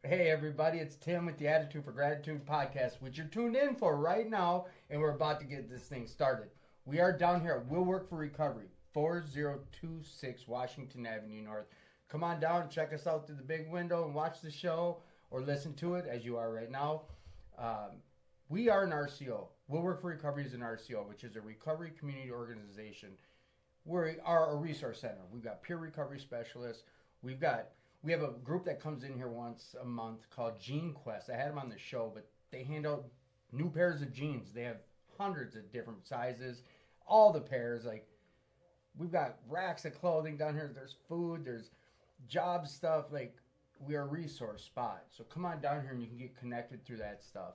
Hey everybody, it's Tim with the Attitude for Gratitude podcast, which you're tuned in for right now, and we're about to get this thing started. We are down here at Will Work for Recovery, 4026 Washington Avenue North. Come on down, check us out through the big window and watch the show or listen to it as you are right now. Um, we are an RCO. Will Work for Recovery is an RCO, which is a recovery community organization. We are a resource center. We've got peer recovery specialists. We've got we have a group that comes in here once a month called Gene Quest. I had them on the show, but they hand out new pairs of jeans. They have hundreds of different sizes, all the pairs. Like we've got racks of clothing down here. There's food. There's job stuff. Like we are a resource spot. So come on down here and you can get connected through that stuff.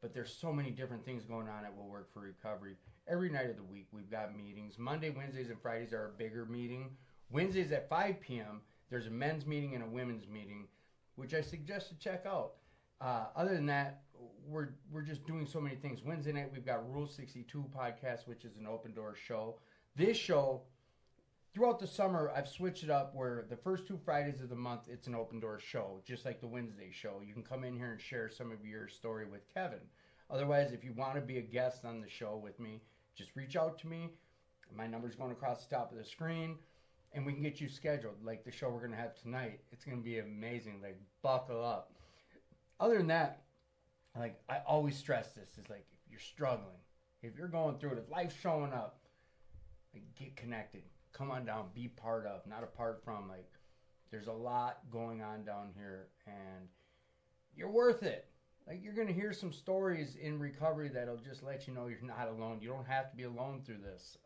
But there's so many different things going on at Will Work for Recovery. Every night of the week we've got meetings. Monday, Wednesdays, and Fridays are a bigger meeting. Wednesdays at 5 p.m. there's a men's meeting and a women's meeting, which I suggest to check out. Other than that, we're just doing so many things. Wednesday night we've got Rule 62 podcast, which is an open door show. This show throughout the summer, I've switched it up where the first two Fridays of the month, it's an open door show, just like the Wednesday show. You can come in here and share some of your story with Kevin. Otherwise, if you want to be a guest on the show with me, just reach out to me. My number's going across the top of the screen, and we can get you scheduled. Like the show we're going to have tonight, it's going to be amazing. Like, buckle up. Other than that, like, I always stress this is like, if you're struggling, if you're going through it, if life's showing up, like, get connected. Come on down, be part of, not apart from. Like, there's a lot going on down here, and you're worth it. Like, you're gonna hear some stories in recovery that'll just let you know you're not alone. You don't have to be alone through this.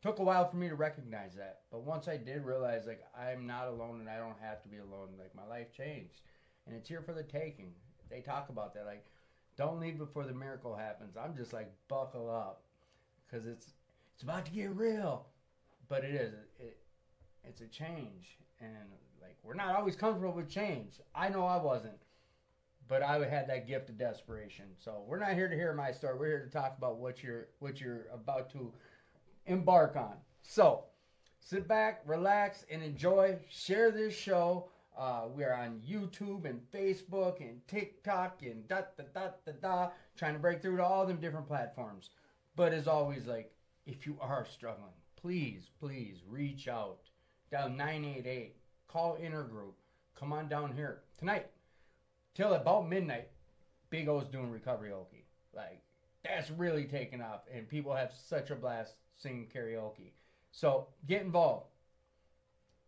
Took a while for me to recognize that, but once I did realize, like, I'm not alone and I don't have to be alone. Like, my life changed, and it's here for the taking. They talk about that. Like, don't leave before the miracle happens. I'm just like, buckle up, because it's about to get real. But it is. It's a change, and like, we're not always comfortable with change. I know I wasn't, but I had that gift of desperation. So we're not here to hear my story. We're here to talk about what you're about to embark on. So sit back, relax, and enjoy. Share this show. We are on YouTube and Facebook and TikTok and trying to break through to all them different platforms. But as always, like, if you are struggling, please reach out. Dial 988. Call Intergroup. Come on down here tonight till about midnight. Big O's doing recovery-oke. Like, that's really taken off, and people have such a blast singing karaoke. So get involved.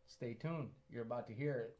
Stay tuned. You're about to hear it.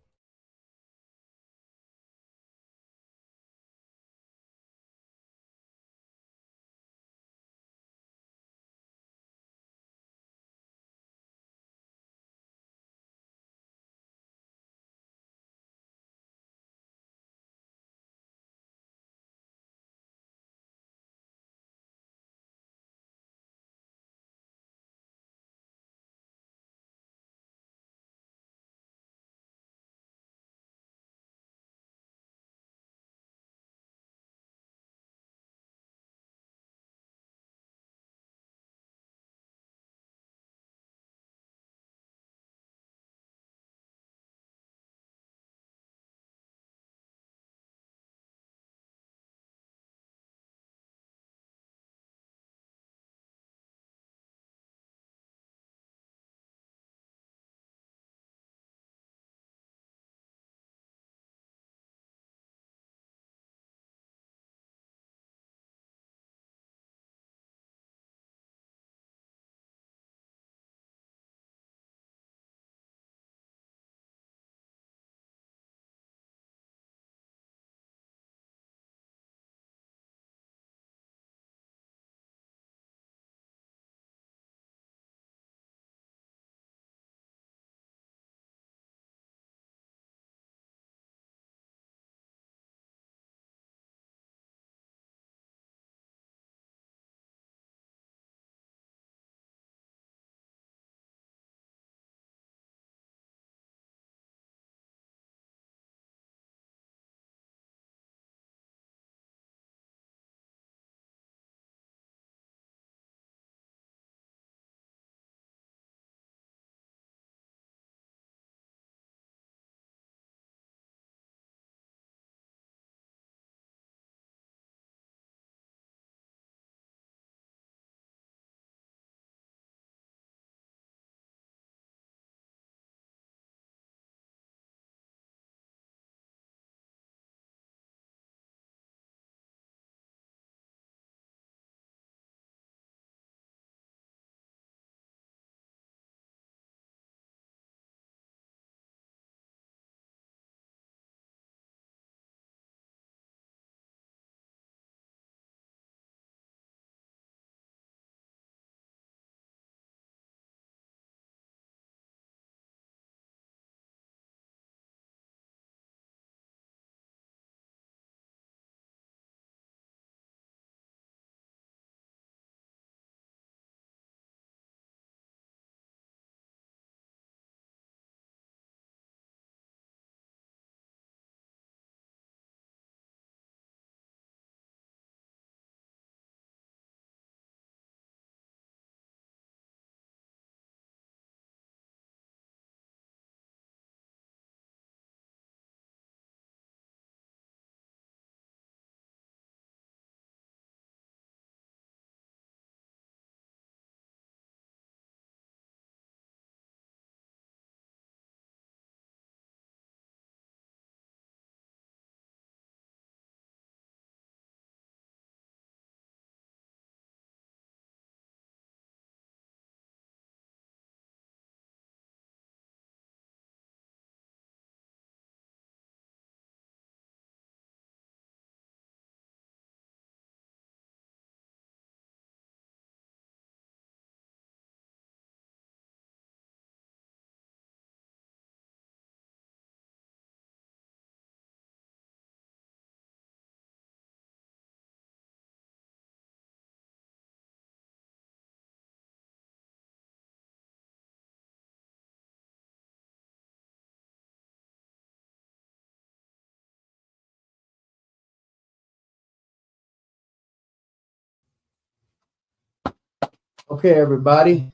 Okay, everybody.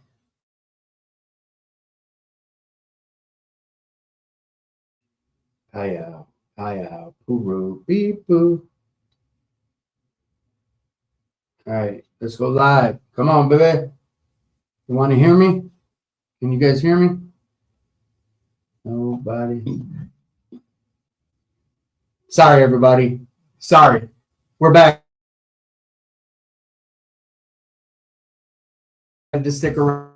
Hiya, hiya, poo beep boo. All right, let's go live. Come on, baby. You want to hear me? Can you guys hear me? Nobody. Sorry, everybody. Sorry. We're back. To stick around.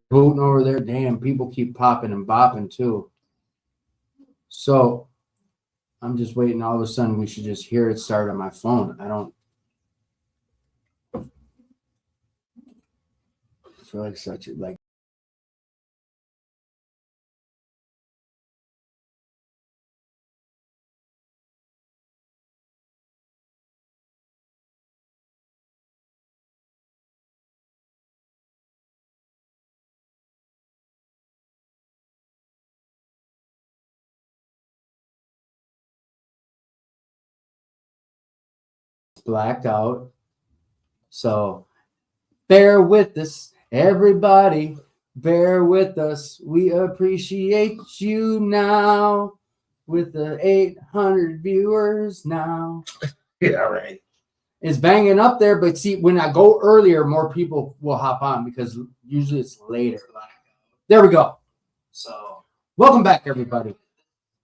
Booting over there. Damn, people keep popping and bopping too. So I'm just waiting. All of a sudden, we should just hear it start on my phone. I don't feel like such a like. blacked out. So bear with us, everybody. Bear with us. We appreciate you now with the 800 viewers now. Yeah, right. It's banging up there, but see, when I go earlier, more people will hop on because usually it's later. There we go. So, welcome back, everybody.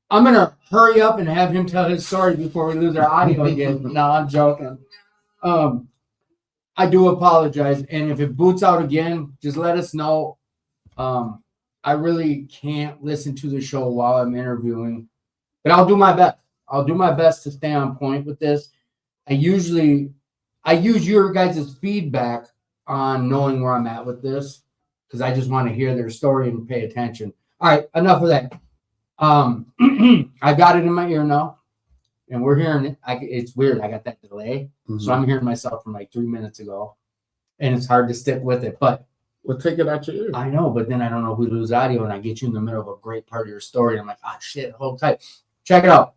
I'm going to hurry up and have him tell his story before we lose our audio again. No, I'm joking. I do apologize. And if it boots out again, just let us know. I really can't listen to the show while I'm interviewing, but I'll do my best. I'll do my best to stay on point with this. I use your guys' feedback on knowing where I'm at with this because I just want to hear their story and pay attention. All right, enough of that. I got it in my ear now, and we're hearing it. It's weird. I got that delay, so I'm hearing myself from like 3 minutes ago, and it's hard to stick with it. But we'll take it out your ear. I know, but then I don't know if we lose audio, and I get you in the middle of a great part of your story. And I'm like, ah, shit, hold tight. Check it out.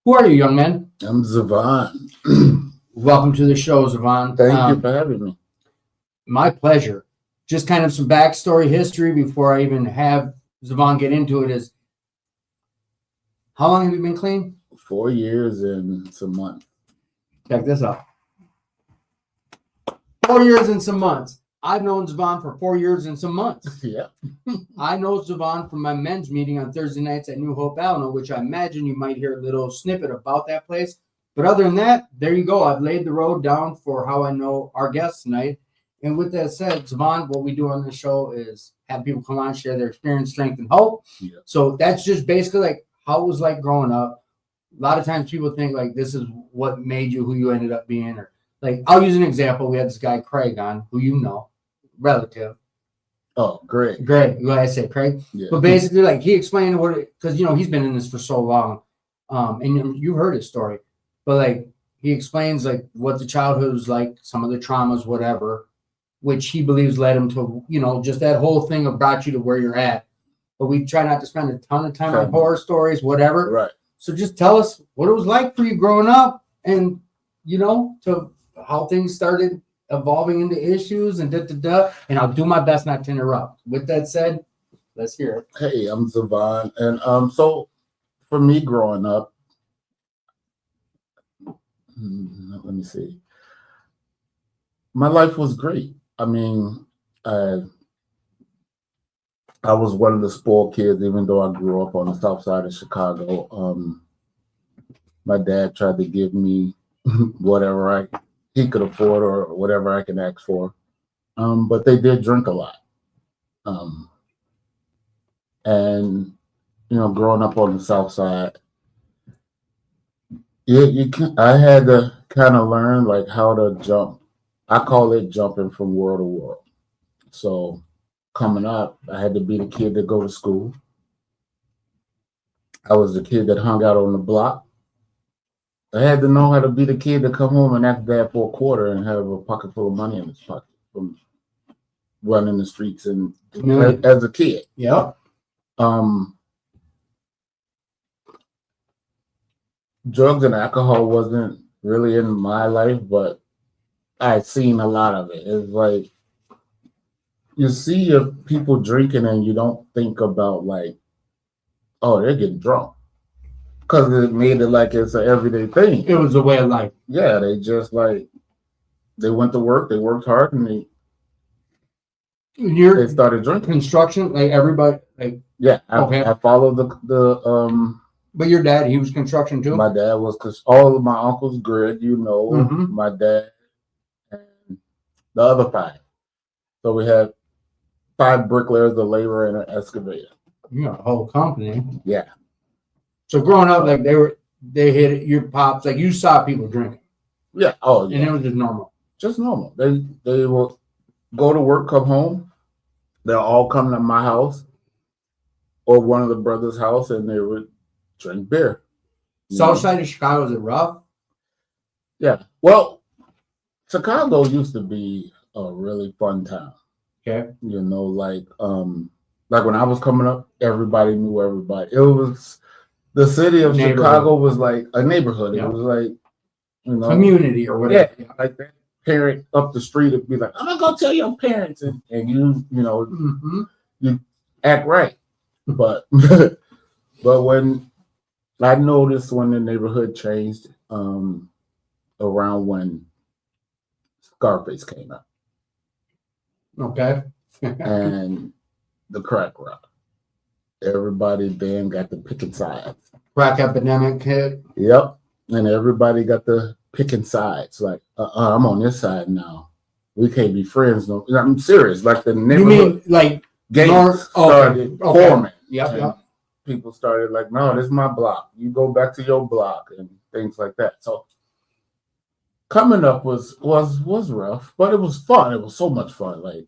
Who are you, young man? I'm Zavon. Welcome to the show, Zavon. Thank you for having me. My pleasure. Just kind of some backstory history before I even have Zavon get into it is, how long have you been clean? 4 years and some months. Check this out. 4 years and some months. I've known Zavon for 4 years and some months. Yeah. I know Zavon from my men's meeting on Thursday nights at New Hope, Alano, which I imagine you might hear a little snippet about that place. But other than that, there you go. I've laid the road down for how I know our guests tonight. And with that said, Zavon, what we do on this show is have people come on, share their experience, strength, and hope. Yeah. So that's just basically like how it was like growing up. A lot of times people think like this is what made you who you ended up being. Or like, I'll use an example. We had this guy, Craig, on, who you know, relative. Oh, Greg. Greg. You I say Craig? Yeah. But basically, like, he explained what it, because, you know, he's been in this for so long. And you heard his story. But, like, he explains, like, what the childhood was like, some of the traumas, whatever, which he believes led him to, you know, just that whole thing of brought you to where you're at. But we try not to spend a ton of time on horror stories, whatever. Right. So just tell us what it was like for you growing up and, you know, to how things started evolving into issues and and I'll do my best not to interrupt. With that said, let's hear it. Hey, I'm Zavon. And so for me growing up, let me see. My life was great. I mean, I was one of the spoiled kids, even though I grew up on the south side of Chicago. My dad tried to give me whatever he could afford or whatever I can ask for. But they did drink a lot. And, you know, growing up on the south side, I had to kind of learn like how to jump. I call it jumping from world to world. So coming up, I had to be the kid that go to school. I was the kid that hung out on the block. I had to know how to be the kid that come home and ask dad for a quarter and have a pocket full of money in his pocket from running the streets and as a kid. Yeah. Drugs and alcohol wasn't really in my life, but I'd seen a lot of it. It's like you see people drinking and you don't think about like, oh, they're getting drunk. Because it made it like it's an everyday thing. It was a way of life. Yeah, they just like, they went to work, they worked hard, and they started drinking. Construction, like everybody, like yeah. I followed the. But your dad, he was construction too. My dad was, because all of my uncles, Greg, you know, my dad, and the other 5. So we had 5 bricklayers, a laborer, and an excavator. You got a whole company. Yeah. So growing up, like they hit your pops, like you saw people drinking. Yeah. Oh, yeah. And it was just normal. Just normal. They will go to work, come home. They'll all come to my house or one of the brothers' house, and they would drink beer. South side of Chicago, is it rough? Yeah. Well, Chicago used to be a really fun town. Okay. You know, like when I was coming up, everybody knew everybody. It was the city of Chicago was like a neighborhood. It was like you know, community or whatever. Yeah, like that parent up the street would be like, I'm gonna go tell your parents, and you know, you act right. But but when I noticed when the neighborhood changed, around when Scarface came out Okay. and the crack rock, everybody then got the picking sides. Crack epidemic hit. Yep, and everybody got the picking sides. Like, I'm on this side now. We can't be friends. No, I'm serious. Like the neighborhood. You mean like gangs started forming. Yep. People started like, no, this is my block. You go back to your block and things like that. So coming up was rough, but it was fun. It was so much fun. Like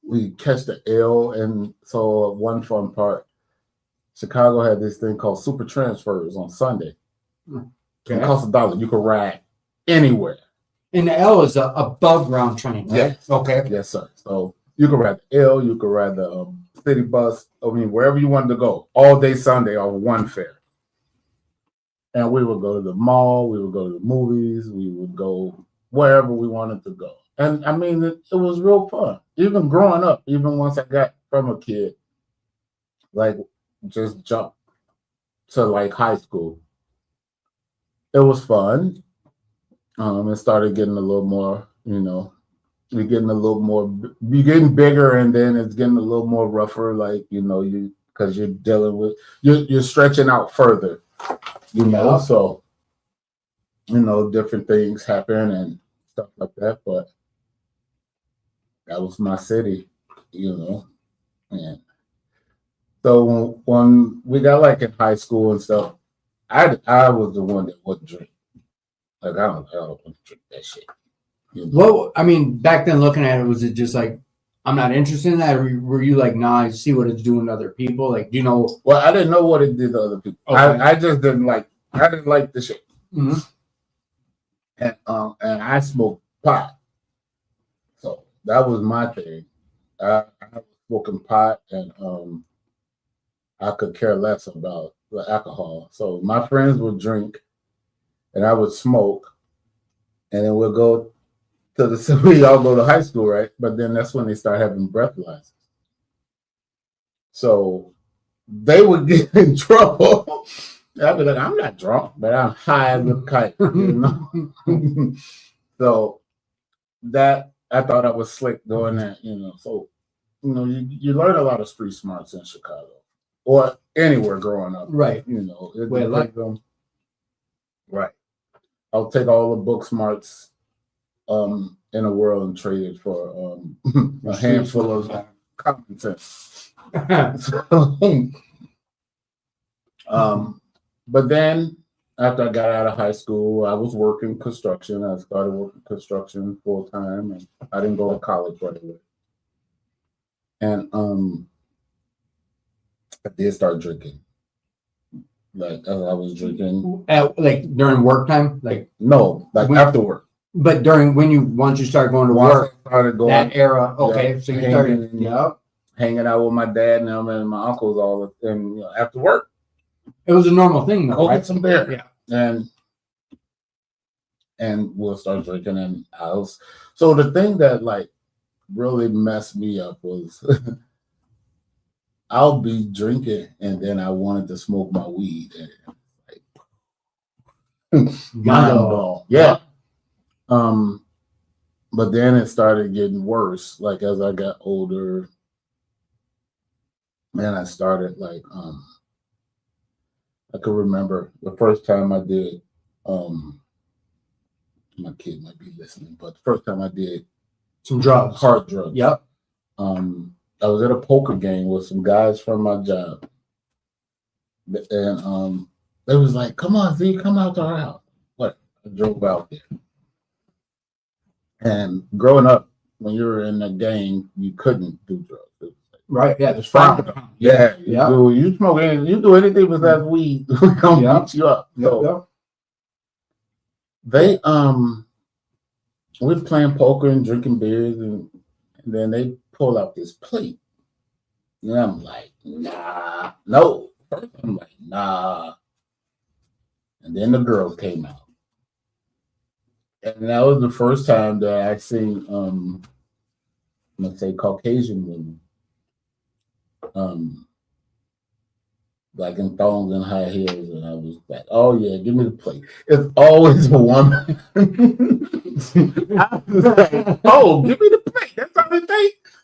we catch the L, and so one fun part, Chicago had this thing called Super Transfers on Sunday. Okay. It cost $1. You could ride anywhere. And the L is a above ground train, right? Yes. Okay. Yes, sir. So you could ride the L, you could ride the city bus. I mean, wherever you wanted to go, all day Sunday on one fare. And we would go to the mall, we would go to the movies, we would go wherever we wanted to go. And I mean, it was real fun. Even growing up, even once I got from a kid, like just jump to like high school, it was fun. It started getting a little more, you know, you're getting bigger, and then it's getting a little more rougher, like, you know, because you're dealing with, you're stretching out further, you know, so, you know, different things happen and stuff like that, but that was my city, you know, and so when we got like in high school and stuff, I was the one that wouldn't drink. Like, I don't want to drink that shit. You know? Well, I mean, back then looking at it, was it just like, I'm not interested in that? Or were you like, nah, I see what it's doing to other people? Like, do you know? Well, I didn't know what it did to other people. Okay. I just didn't like the shit. Mm-hmm. And I smoked pot. So that was my thing. I was smoking pot, and I could care less about the alcohol. So my friends would drink and I would smoke, and then we'll go to we all go to high school, right? But then that's when they start having breathalyzers. So they would get in trouble. I'd be like, I'm not drunk, but I'm high as a kite, you know? So that, I thought I was slick doing that, you know? So, you know, you learn a lot of street smarts in Chicago or anywhere growing up. Right. You know, right. I'll take all the book smarts in the world and trade it for a handful of common sense. But then after I got out of high school, I was working construction. I started working construction full time, and I didn't go to college right away. And I did start drinking. Like I was drinking like during work time, like no, like after work. But once you start going to work, I started going that era. Okay, so you started, hanging out with my dad and them and my uncles all, and you know, after work. It was a normal thing, though, right? Get some beer, and we'll start drinking in the house. So the thing that like really messed me up was I'll be drinking and then I wanted to smoke my weed. And like, yeah. But then it started getting worse. Like as I got older, and I started like I can remember the first time I did my kid might be listening, but the first time I did some drugs, hard drugs. Yep. I was at a poker game with some guys from my job. And they was like, come on, Z, come out to our house. What? I drove out there. And growing up, when you were in the gang, you couldn't do drugs. Right, yeah, the frowned upon. Yeah, you smoke anything, you do anything besides weed, we're gonna beat you up. So they we're playing poker and drinking beers, and then they pull out this plate. And I'm like, nah, no. First I'm like, nah. And then the girls came out. And that was the first time that I seen let's say Caucasian women. Like in thongs and high heels, and I was like, "Oh yeah, give me the plate." It's always a woman. I was like, "Oh, give me the plate." That's all it takes.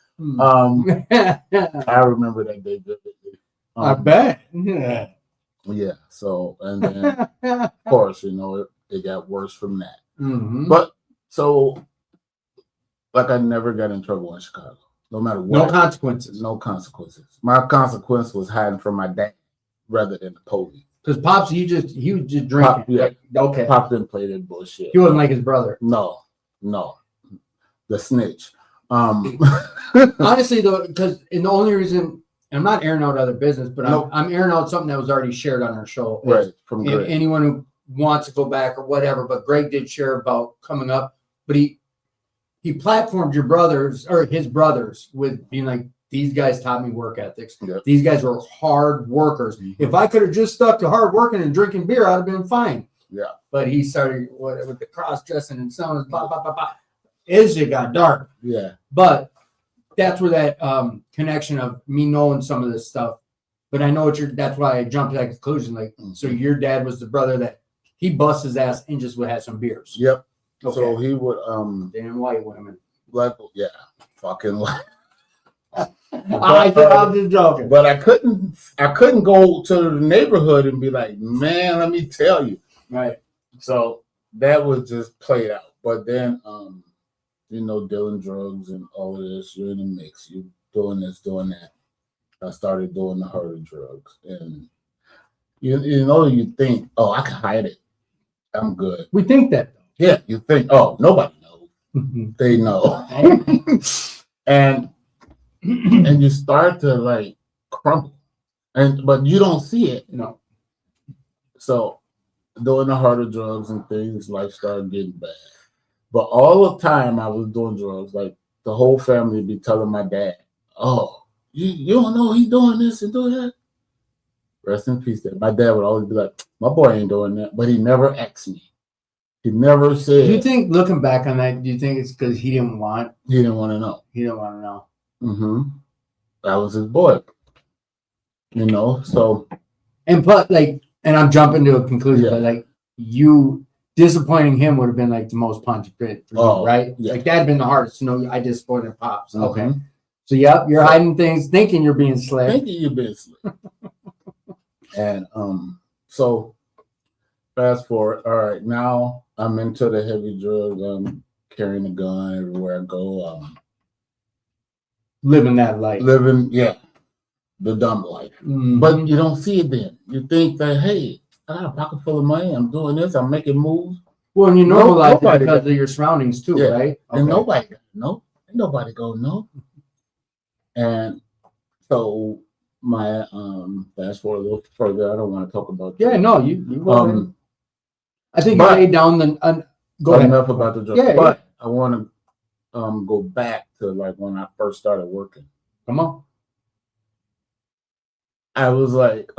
I remember that day vividly. I bet. Yeah. Yeah. So, and then of course, it got worse from that. Mm-hmm. But so, like, I never got in trouble in Chicago, no matter what. No consequences. No consequences. My consequence was hiding from my dad rather than the police. Because Pops, he was just drinking. Pop, yeah. Okay. Pop didn't play that bullshit. He wasn't like his brother. No. The snitch. Honestly, though, because the only reason I'm not airing out other business, but Nope. I'm airing out something that was already shared on our show. Right. From If Greg. anyone who wants to go back or whatever, but Greg did share about coming up, but he platformed your brothers or his brothers with being like, these guys taught me work ethics. Yep. These guys were hard workers. Mhm. If I could have just stuck to hard working and drinking beer, I'd have been fine. Yeah. But he started with the cross dressing and so on. Blah, blah, blah, blah. It got dark. Yeah. But that's where that connection of me knowing some of this stuff. But I know that's why I jumped to that conclusion. Like, so your dad was the brother that he bust his ass and just would have some beers. Yep. Okay. So he would Damn white women. like, yeah, fucking like. I'm just joking. But I couldn't go to the neighborhood and be like, man, let me tell you. Right. So that was just played out. But then dealing drugs and all of this, you're in the mix. You're doing this, doing that. I started doing the harder drugs. And you think, oh, I can hide it. I'm good. We think that. Yeah, you think, oh, nobody knows. They know. and you start to like crumble. But you don't see it. No. So doing the harder drugs and things, life started getting bad. But all the time I was doing drugs, like the whole family would be telling my dad, oh, you don't know he doing this and doing that. Rest in peace. My dad would always be like, my boy ain't doing that. But he never asked me. He never said. Do you think, looking back on that, do you think it's because he didn't want? He didn't want to know. He didn't want to know. Mm-hmm. That was his boy. So. And but like, and I'm jumping to a conclusion, Yeah. but like you disappointing him would have been like the most punch bit for you, right? Yeah. Like that'd been the hardest to know I disappointed Pops. Mhm. Okay. So yep, you're hiding things, thinking you're being slick. Thinking you're being slick. And so fast forward. All right, now I'm into the heavy drugs. I'm carrying a gun everywhere I go. Living that life. Living, the dumb life. Mhm. But you don't see it then. You think that, hey, I got a pocket full of money. I'm doing this. I'm making moves. Well, and you normalize it nobody because of your surroundings too, Yeah. right? And Okay. nobody gonna know. And so my fast forward a little further. I don't want to talk about Yeah, drugs. no, you go ahead. I think but- you laid down the. Go ahead. Enough about the drugs. Yeah, but I want to go back to like when I first started working. Come on. I was like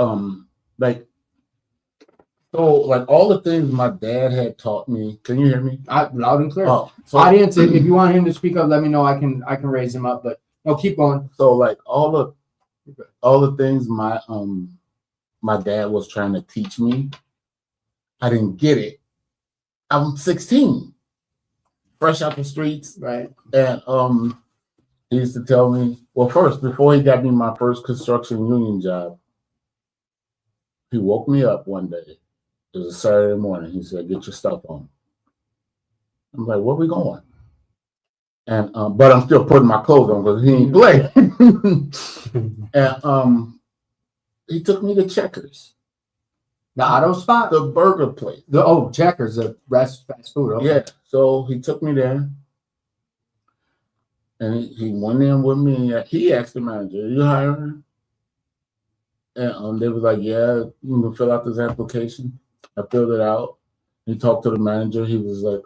so like all the things my dad had taught me. Can you hear me? Loud and clear. Oh, so, Audience, if you want him to speak up, let me know. I can raise him up. But no, keep going. so like all the things my dad was trying to teach me, I didn't get it. I'm 16, fresh out the streets, Right. and he used to tell me, well, first, before he got me my first construction union job, he woke me up one day. It was a Saturday morning. He said, get your stuff on. I'm like, where we going? And but I'm still putting my clothes on because he ain't play. And he took me to Checkers, The auto spot? the burger place. Checkers, the fast food. Okay. Yeah. So he took me there. And he went in with me. He asked the manager, "Are you hiring?" And they was like, "Yeah, you can fill out this application." I filled it out. He talked to the manager. He was like,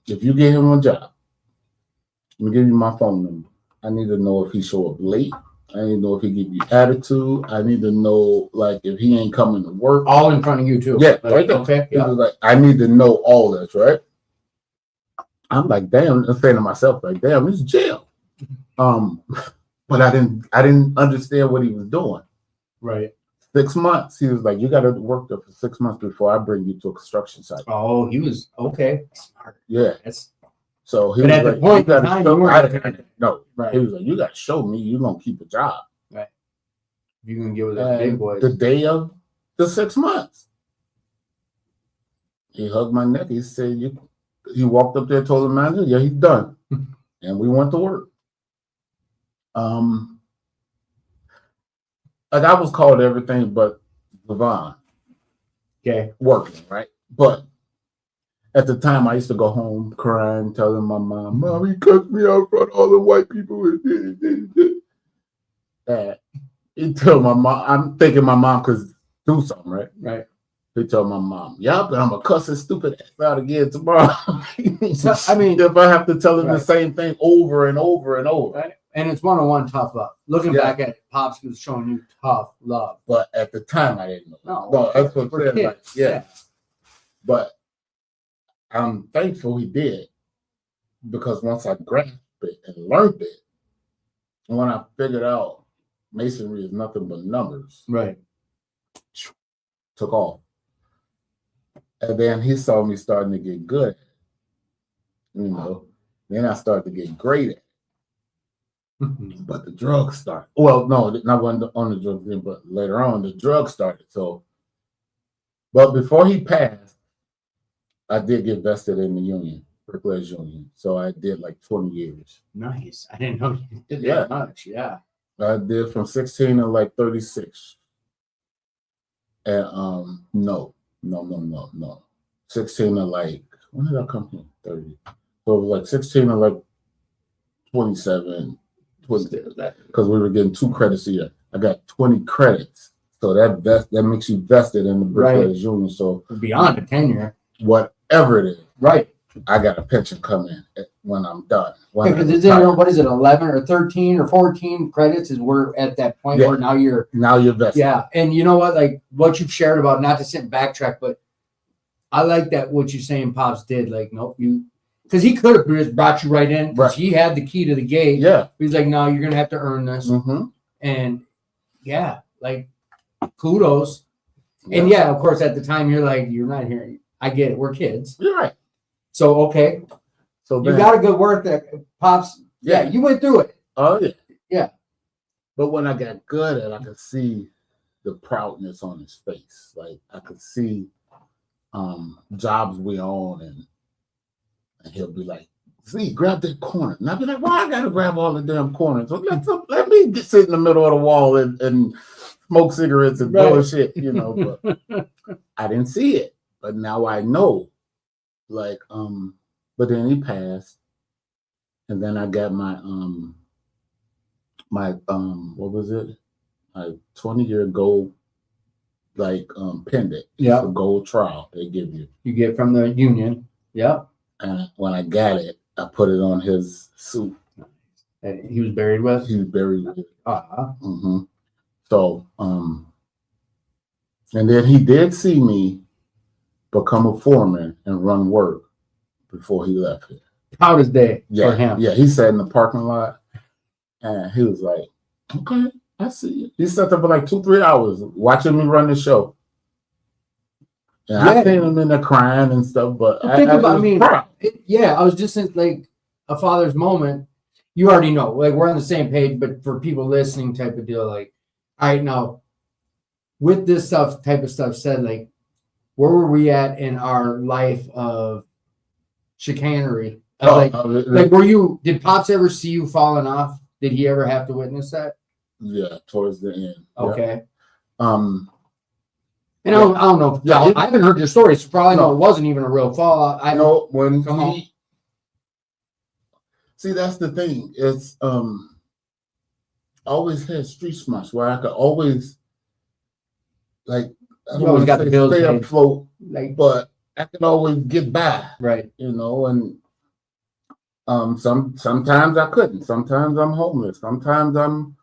"If you get him a job, I'm gonna give you my phone number. I need to know if he show up late. I need to know if he give you attitude. I need to know like if he ain't coming to work." All in front of you too. Yeah, right there. Okay. He Yeah. was like, "I need to know all this, right?" I'm like, damn, I'm saying to myself, like, damn, it's jail. But I didn't understand what he was doing. Right. 6 months. He was like, you got to work there for 6 months before I bring you to a construction site. Oh, he was okay. Smart. Yeah. That's So he But was at the like, point you in gotta time, show- you weren't looking at no. right. He was like, you got to show me you're going to keep a job. Right. You're going to get with those big And boys. the day of the 6 months, he hugged my neck. He said, he walked up there, told the manager, yeah, he's done. And we went to work. Like I was called everything but Devon. Okay. Working, right? But at the time, I used to go home crying, telling my mom, Mom, he cussed me out in front of all the white people. He told my mom, I'm thinking my mom could do something, right? Right. He told my mom, yeah, but I'm going to cuss his stupid ass out again tomorrow. So, I mean, if I have to tell him right. the same thing over and over and over. Right. And it's one-on-one tough love. Looking Yeah. back at it, Pops was showing you tough love. But at the time, I didn't know. No, That's what we're I'm saying. Like, kids. yeah. But I'm thankful he did, because once I grasped it and learned it, and when I figured out masonry is nothing but numbers, Right. took off. And then he saw me starting to get good at it. You know, then I started to get great at it. But the drugs started. Well, no, not on the drugs then, but later on the drugs started. So, but before he passed, I did get vested in the union, Bricklayers Union. So I did like 20 years. Nice. I didn't know you did Yeah. that much. Yeah. I did from 16 to like 36. And no. 16 to like, when did I come here? 30. So it was like 16 to like 27. Because we were getting 2 credits a year. I got 20 credits. So that makes you vested in the Bricklayers Union. So Beyond a tenure. whatever it is, Right. I got a pension coming when I'm done. Because what is it, 11 or 13 or 14 credits is we're at that point Yeah. where now you're vested. yeah. And you know what, like what you've shared about, not to sit and backtrack, but I like that what you're saying Pops did. Like, nope, because he could have just brought you right in because he had the key to the gate. Yeah. He's like, no, you're gonna have to earn this. Mm-hmm. And yeah, like kudos. And yeah, of course, at the time you're like, you're not here. I get it. We're kids. You're right. So okay. So You got a good work that Pops. Yeah, you went through it. Oh yeah. Yeah. But when I got good at it, I could see the proudness on his face. Like I could see jobs we own, and he'll be like, see, grab that corner. And I'll be like, why I gotta grab all the damn corners? So let me sit in the middle of the wall and smoke cigarettes and bullshit, you know. But I didn't see it. But now I know. Like, but then he passed. And then I got my what was it? My 20-year gold pendant. Yeah. It's a gold trial they give you. You get from the union. Yep. And when I got it, I put it on his suit. That he was buried with. He was buried with it. Uh-huh. So, and then he did see me become a foreman and run work before he left here. Proudest day for him. Yeah, he sat in the parking lot and he was like, okay, I see you. He sat there for like 2-3 hours watching me run the show. And I seen him in there crying and stuff, but I was just in like a father's moment. You already know, like we're on the same page, but for people listening type of deal, like, all right, now with this type of stuff said, like, where were we at in our life of chicanery? Did Pops ever see you falling off? Did he ever have to witness that? Yeah, towards the end. Okay. Yeah. And I don't know. Yeah, I haven't heard your story, so probably no, it wasn't even a real fall. I know when he. See, that's the thing. It's I always had street smarts where I could always I don't always got the bills stay afloat, but I can always get by. Right. You know, and sometimes I couldn't. Sometimes I'm homeless. Sometimes I'm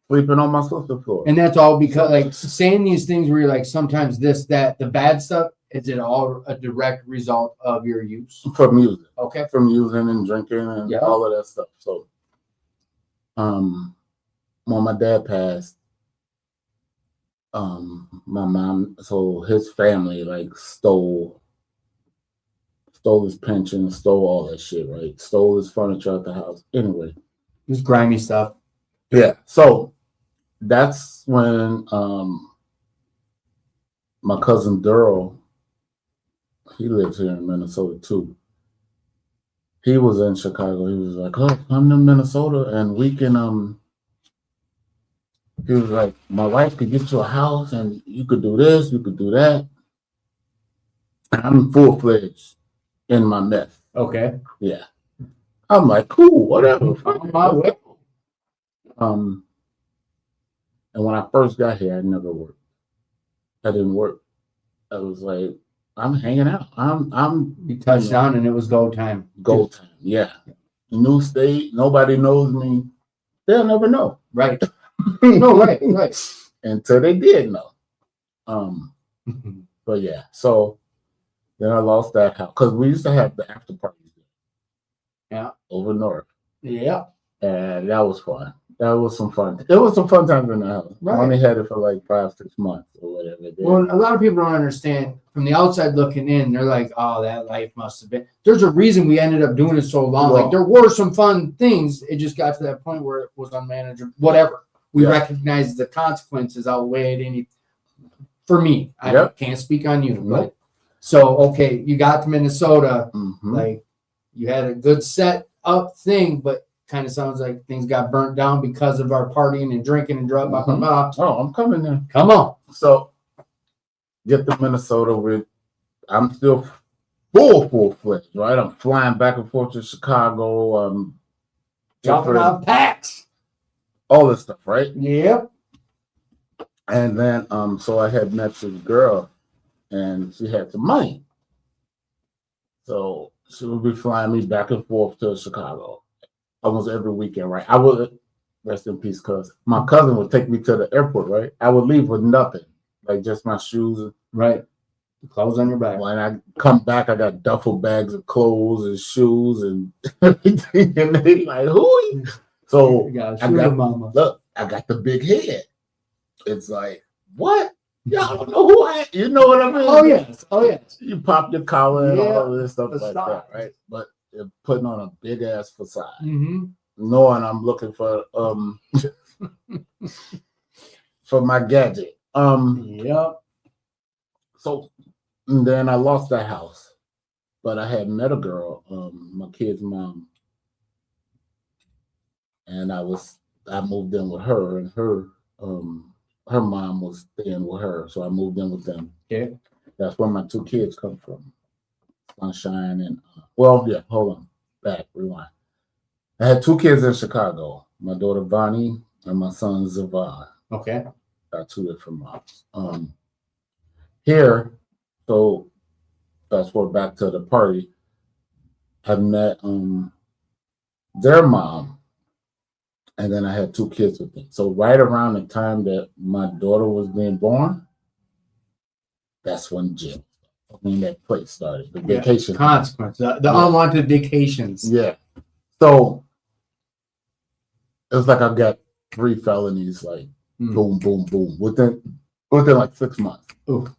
sleeping on my sister's floor. And that's all because saying these things where you're like, sometimes this, that, the bad stuff, Is it all a direct result of your use? From music. Okay. From using and drinking and Yeah. all of that stuff. So when my dad passed, my mom, so his family like stole his pension, stole all that shit, right? Stole his furniture at the house. Anyway. This grimy stuff. Yeah. So that's when my cousin Daryl, he lives here in Minnesota too. He was in Chicago. He was like, "Oh, come to Minnesota and we can he was like, my wife could get you a house and you could do this, you could do that." And I'm full-fledged in my mess. Okay. Yeah. I'm like, cool, whatever. On my way. And when I first got here, I never worked. I didn't work. I was like, I'm hanging out. You touched down and it was go time. Go time. Yeah. New state, nobody knows me. They'll never know. Right. No, right. Until they did know. But yeah, so then I lost that house because we used to have the after parties. Yeah. Over north. Yeah. And that was fun. That was some fun. It was some fun times in the house. Right. I only had it for like 5-6 months or whatever. Well, a lot of people don't understand from the outside looking in. They're like, "Oh, that life must have been." There's a reason we ended up doing it so long. Well, like there were some fun things. It just got to that point where it was unmanageable. Whatever. We recognized the consequences outweighed any. For me, I can't speak on you, but so okay, you got to Minnesota. Like you had a good set up thing, but kind of sounds like things got burnt down because of our partying and drinking and drug. Blah, blah, blah. Oh, I'm coming there. Come on. So get to Minnesota I'm still full-fledged, right? I'm flying back and forth to Chicago. Jumping off packs. All this stuff, right? Yep. And then so I had met this girl and she had some money. So she would be flying me back and forth to Chicago almost every weekend, right? I would, rest in peace, cuz my cousin would take me to the airport, right? I would leave with nothing, like just my shoes. Right. The clothes on your back. When I come back, I got duffel bags of clothes and shoes and everything. And they like, who are you? So Mama. Look, I got the big head. It's like, what? Y'all don't know who I am. You know what I mean? Oh, yes. Oh, yes. You pop your collar and all of this stuff like that, right? But you're putting on a big ass facade, Mm-hmm. knowing I'm looking for for my gadget. Yep. So then I lost that house, but I had met a girl, my kid's mom, and I moved in with her, and her mom was staying with her, so I moved in with them. Okay. That's where my 2 kids come from, Sunshine and hold on, rewind. I had 2 kids in Chicago, my daughter Bonnie and my son Zavon. Okay. Got 2 different moms. Here, so fast forward back to the party, I met their mom, and then I had 2 kids with them. So right around the time that my daughter was being born, that's when that place started. The vacation. Consequence. The unwanted vacations. Yeah. So it was like I got 3 felonies, like boom, boom, boom, within like 6 months. Ooh.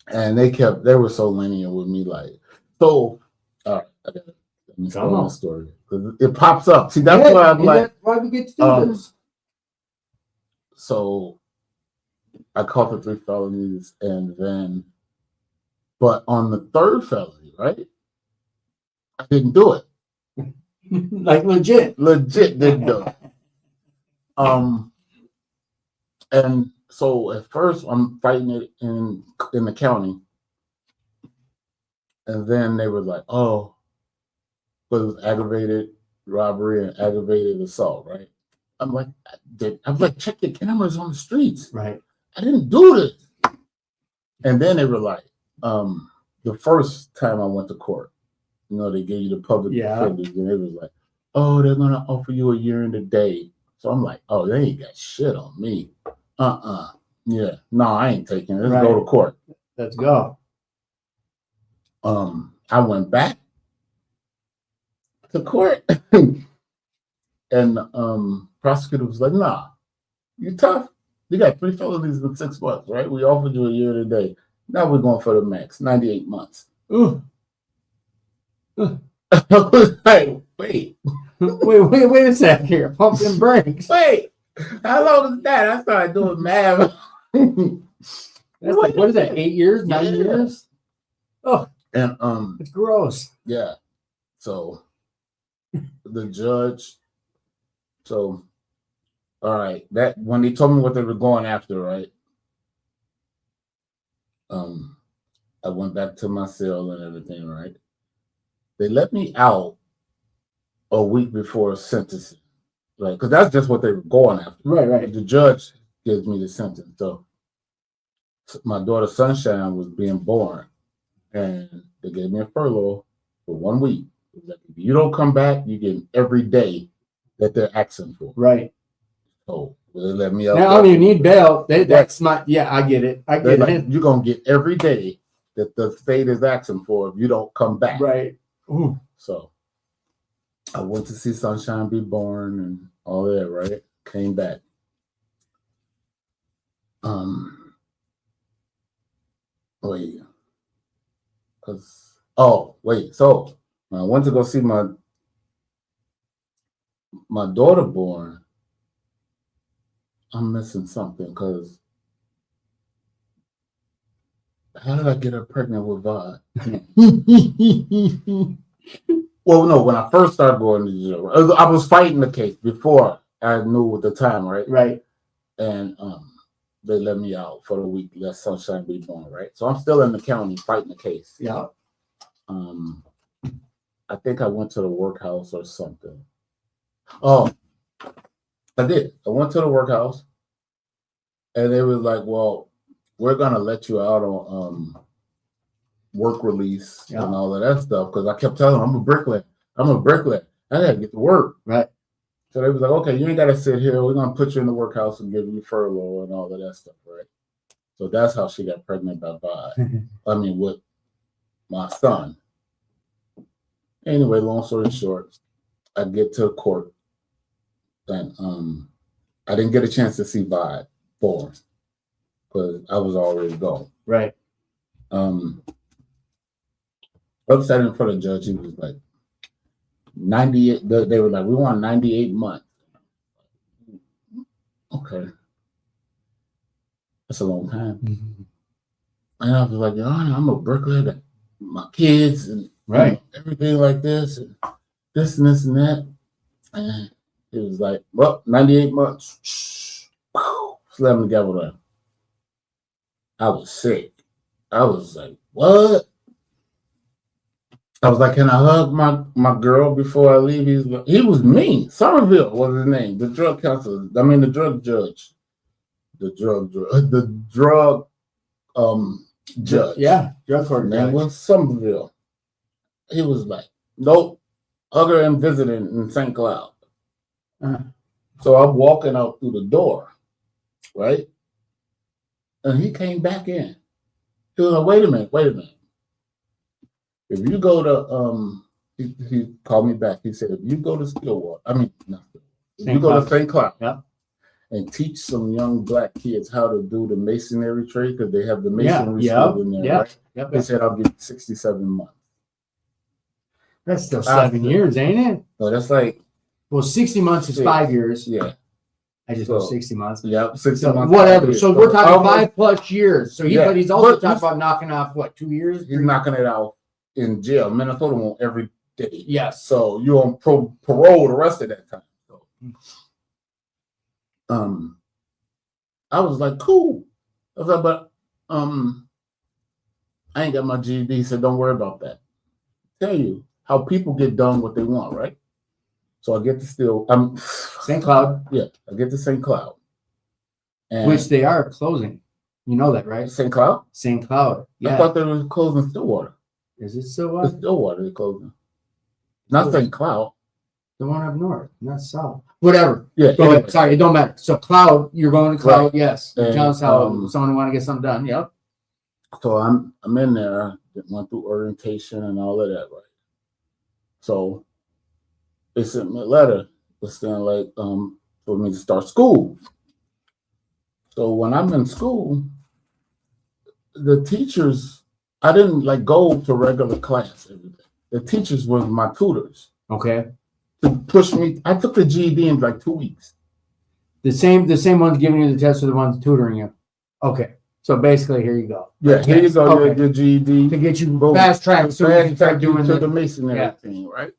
And they were so lenient with me, like, so all right, I gotta tell the story. Because it pops up. See, that's why I'm like, why we get to do this. So I caught the 3 felonies, and then, but on the 3rd felony, right? I didn't do it. Like legit didn't do it. And so at first I'm fighting it in the county, and then they were like, "Oh, but it was aggravated robbery and aggravated assault, right?" I'm like, check the cameras on the streets. Right. I didn't do this. And then they were like, the first time I went to court, they gave you the public defenders, and they was like, "Oh, they're gonna offer you a year and a day." So I'm like, "Oh, they ain't got shit on me." Yeah, no, I ain't taking it. Let's go to court. Let's go. I went back to court, and prosecutor was like, "Nah, you tough. You got 3 felonies in 6 months, right? We offered you a year today. Now we're going for the max, 98 months." Ooh. I was like, wait Wait a sec here. Pump them brakes. how long is that? I started doing math. That's like, what is that? 8 years? 9 Yeah. years? Oh, And it's gross. yeah. So the judge, so all right, that when they told me what they were going after, right? I went back to my cell and everything, right? They let me out a week before sentencing, right? Because that's just what they were going after. Right. The judge gives me the sentence. So my daughter Sunshine was being born, and they gave me a furlough for 1 week. It was like, if you don't come back, you get every day that they're asking for. Right. So they let me out. Now, I don't even need bail. That's not, yeah, I get it. They're like, you're going to get every day that the state is asking for if you don't come back. Right. Ooh. So I went to see Sunshine be born and all that, right? Came back. Wait. So when I went to go see my daughter born, I'm missing something because how did I get her pregnant with Vod? Well, no, when I first started going to jail, I was fighting the case before I knew at the time, right? Right. And they let me out for the week, let Sunshine be born, right? So I'm still in the county fighting the case. Yeah. I think I went to the workhouse or something. Oh, I did. I went to the workhouse, and they was like, "Well, we're gonna let you out on work release and all of that stuff." Because I kept telling them, "I'm a bricklayer. I gotta get to work." Right. So they was like, "Okay, you ain't gotta sit here. We're gonna put you in the workhouse and give you furlough and all of that stuff, right?" So that's how she got pregnant by Vi. I mean, with my son. Anyway, long story short, I get to court, and I didn't get a chance to see Vi born because I was already gone. Right. Upset in front of the judge, he was like, 98. They were like, "We want 98 months." Okay, that's a long time. Mm-hmm. And I was like, I'm a bricklayer, got my kids and everything like this and this and this and that. And it was like, well, 98 months. Slam the gavel down. I was sick. I was like, what? I was like, can I hug my girl before I leave? He was mean. Somerville was his name. The drug counselor. I mean, the drug judge. The drug judge. Yeah, drug court name judge. was Somerville. He was like, nope, hug her and visiting in St. Cloud. So I'm walking out through the door, right? And he came back in. He was like, wait a minute. If you go to he called me back. He said, if you go to Stillwater, you go to St. Cloud, and teach some young black kids how to do the masonry trade, because they have the masonry school in there, right? They said, I'll give you 67 months. That's still 7 years, ain't it? No, that's like, well, 60 months is 5 years. Yeah. I just go 60 months. Yeah, 60 months. Whatever. So we're talking 5+ years. So but he's also talking about knocking off what, 2 years? He's knocking it out in jail. Minnesota won't every day. Yes. So you're on parole the rest of that time. So, I was like, cool. I was like, but I ain't got my GED, so don't worry about that. Tell you how people get done what they want, right? So I get to St. Cloud. Yeah, I get to St. Cloud. And which they are closing. You know that, right? St. Cloud? St. Cloud. Yeah. I thought they were closing Stillwater. Is it Stillwater? Stillwater they're closing. Not St. Cloud. The one up north, not south. Whatever. Yeah. Go ahead. Sorry, it don't matter. So Cloud, you're going to Cloud, yes. And, tell us how someone want to get something done. Yep. So I'm in there, went through orientation and all of that, right? So they sent me a letter saying like for me to start school. So when I'm in school, the teachers, I didn't like go to regular class every day. The teachers were my tutors Okay. to push me. I took the GED in like 2 weeks. The same ones giving you the test are the ones tutoring you. Okay. So basically, here you go. Yeah, here you go, Okay. your GED. To get you Boom. fast track so you can start doing to the the masonry thing, right?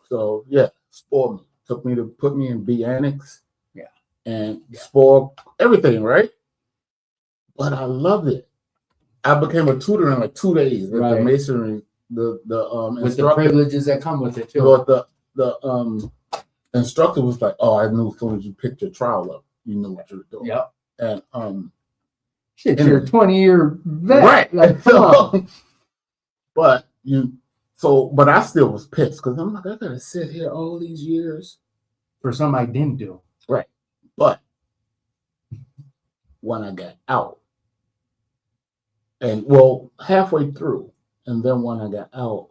So yeah, spoiled me. Took me to put me in B Annex. Yeah. And spoiled everything, right? But I loved it. I became a tutor in like 2 days with the masonry, the with the privileges that come with it too. But the instructor was like, "Oh, I knew as soon as you picked your triola up, you knew what you were doing." Yep. And shit, you're a 20-year vet, right? Like, but I still was pissed because I'm like, I gotta sit here all these years for something I didn't do. Right. But when I got out, and well, halfway through, and then when I got out,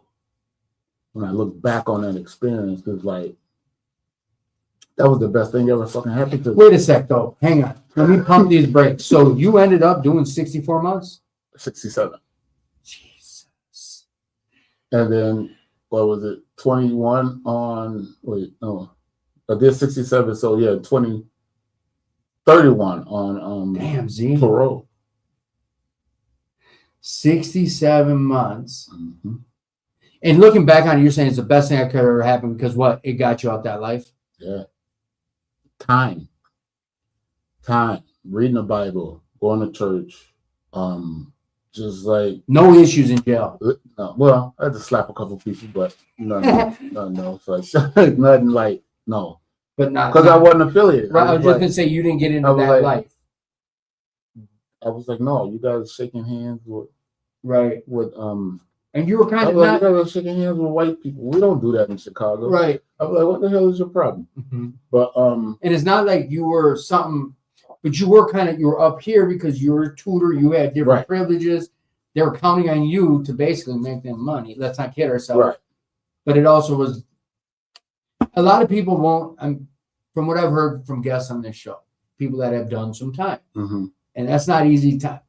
when I look back on that experience, it's like that was the best thing ever fucking happened to me. Wait a sec, though. Hang on. Let me pump these brakes. So you ended up doing 64 months? 67. Jesus. And then, what was it? 21 on, wait, no. I did 67, so yeah, 31 on damn, Z. parole. 67 months. Mm-hmm. And looking back on it, you're saying it's the best thing that could ever happen because what? It got you out that life? Yeah. Time. Reading the Bible, going to church, just like no issues in jail. Well, I had to slap a couple people, but nothing else. Like nothing like no. But not because I wasn't affiliated. Right, I was just gonna say you didn't get into that life. I was like, no, you guys shaking hands with and you were kind of not. You guys are shaking hands with white people. We don't do that in Chicago. Right. I was like, what the hell is your problem? Mm-hmm. But and it's not like you were something, but you were up here because you were a tutor. You had different privileges. They were counting on you to basically make them money. Let's not kid ourselves. Right. But it also was. A lot of people won't. From what I've heard from guests on this show, people that have done some time, mm-hmm. and that's not easy time.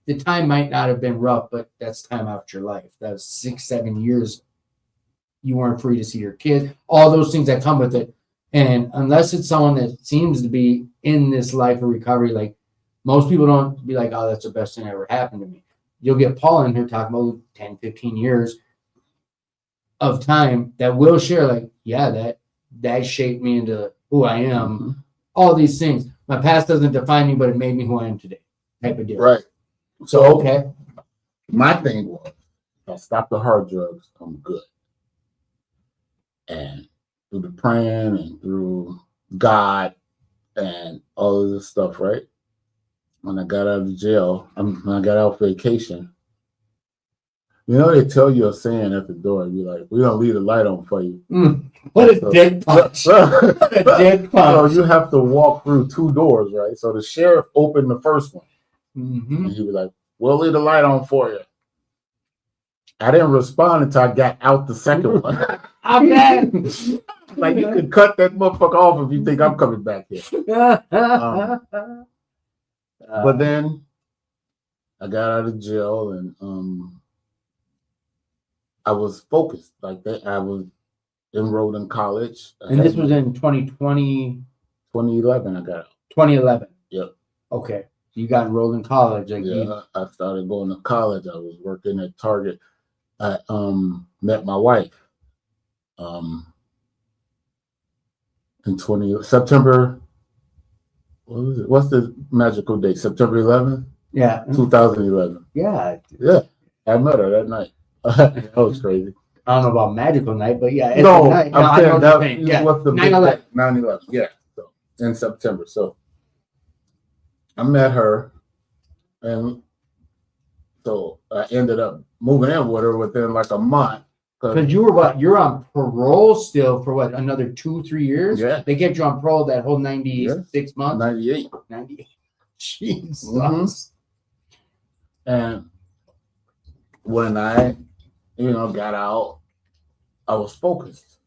The time might not have been rough, but that's time out your life. That was 6-7 years. You weren't free to see your kids. All those things that come with it, and unless it's someone that seems to be in this life of recovery, like most people don't be like, "Oh, that's the best thing that ever happened to me." You'll get Paul in here talking about 10, 15 years of time that will share, like, yeah, that shaped me into who I am. Mm-hmm. All these things. My past doesn't define me, but it made me who I am today. Type of deal. Right. So, okay. My thing was, if I stop the hard drugs, I'm good. And through the praying and through God and all of this stuff, right? When I got out of jail, when I got out vacation, they tell you a saying at the door, you're like, we don't leave the light on for you. What a dead punch. What a dead punch. So you have to walk through 2 doors, right? So the sheriff opened the first one. Mm-hmm. And he was like, we'll leave the light on for you. I didn't respond until I got out the second one. I'm mad. Like, you can cut that motherfucker off if you think I'm coming back here. But then I got out of jail and I was focused like that. I was enrolled in college. And this was in 2020? 2011 I got out. 2011? Yep. Okay. You got enrolled in college. Like I started going to college. I was working at Target. I met my wife in September. What was it? What's the magical date? September 11th? Yeah. 2011. Yeah. Yeah. I met her that night. That was crazy. I don't know about magical night, but yeah. No, night. I'm saying that yeah. what's the 9/11. 9/11. Yeah. So in September. So I met her, and so I ended up moving in with her within like a month. Because you were what? You're on parole still for what? Another 2-3 years? Yeah. They kept you on parole that whole 96 months? 98. 98. Jesus. Mm-hmm. And when I, got out, I was focused.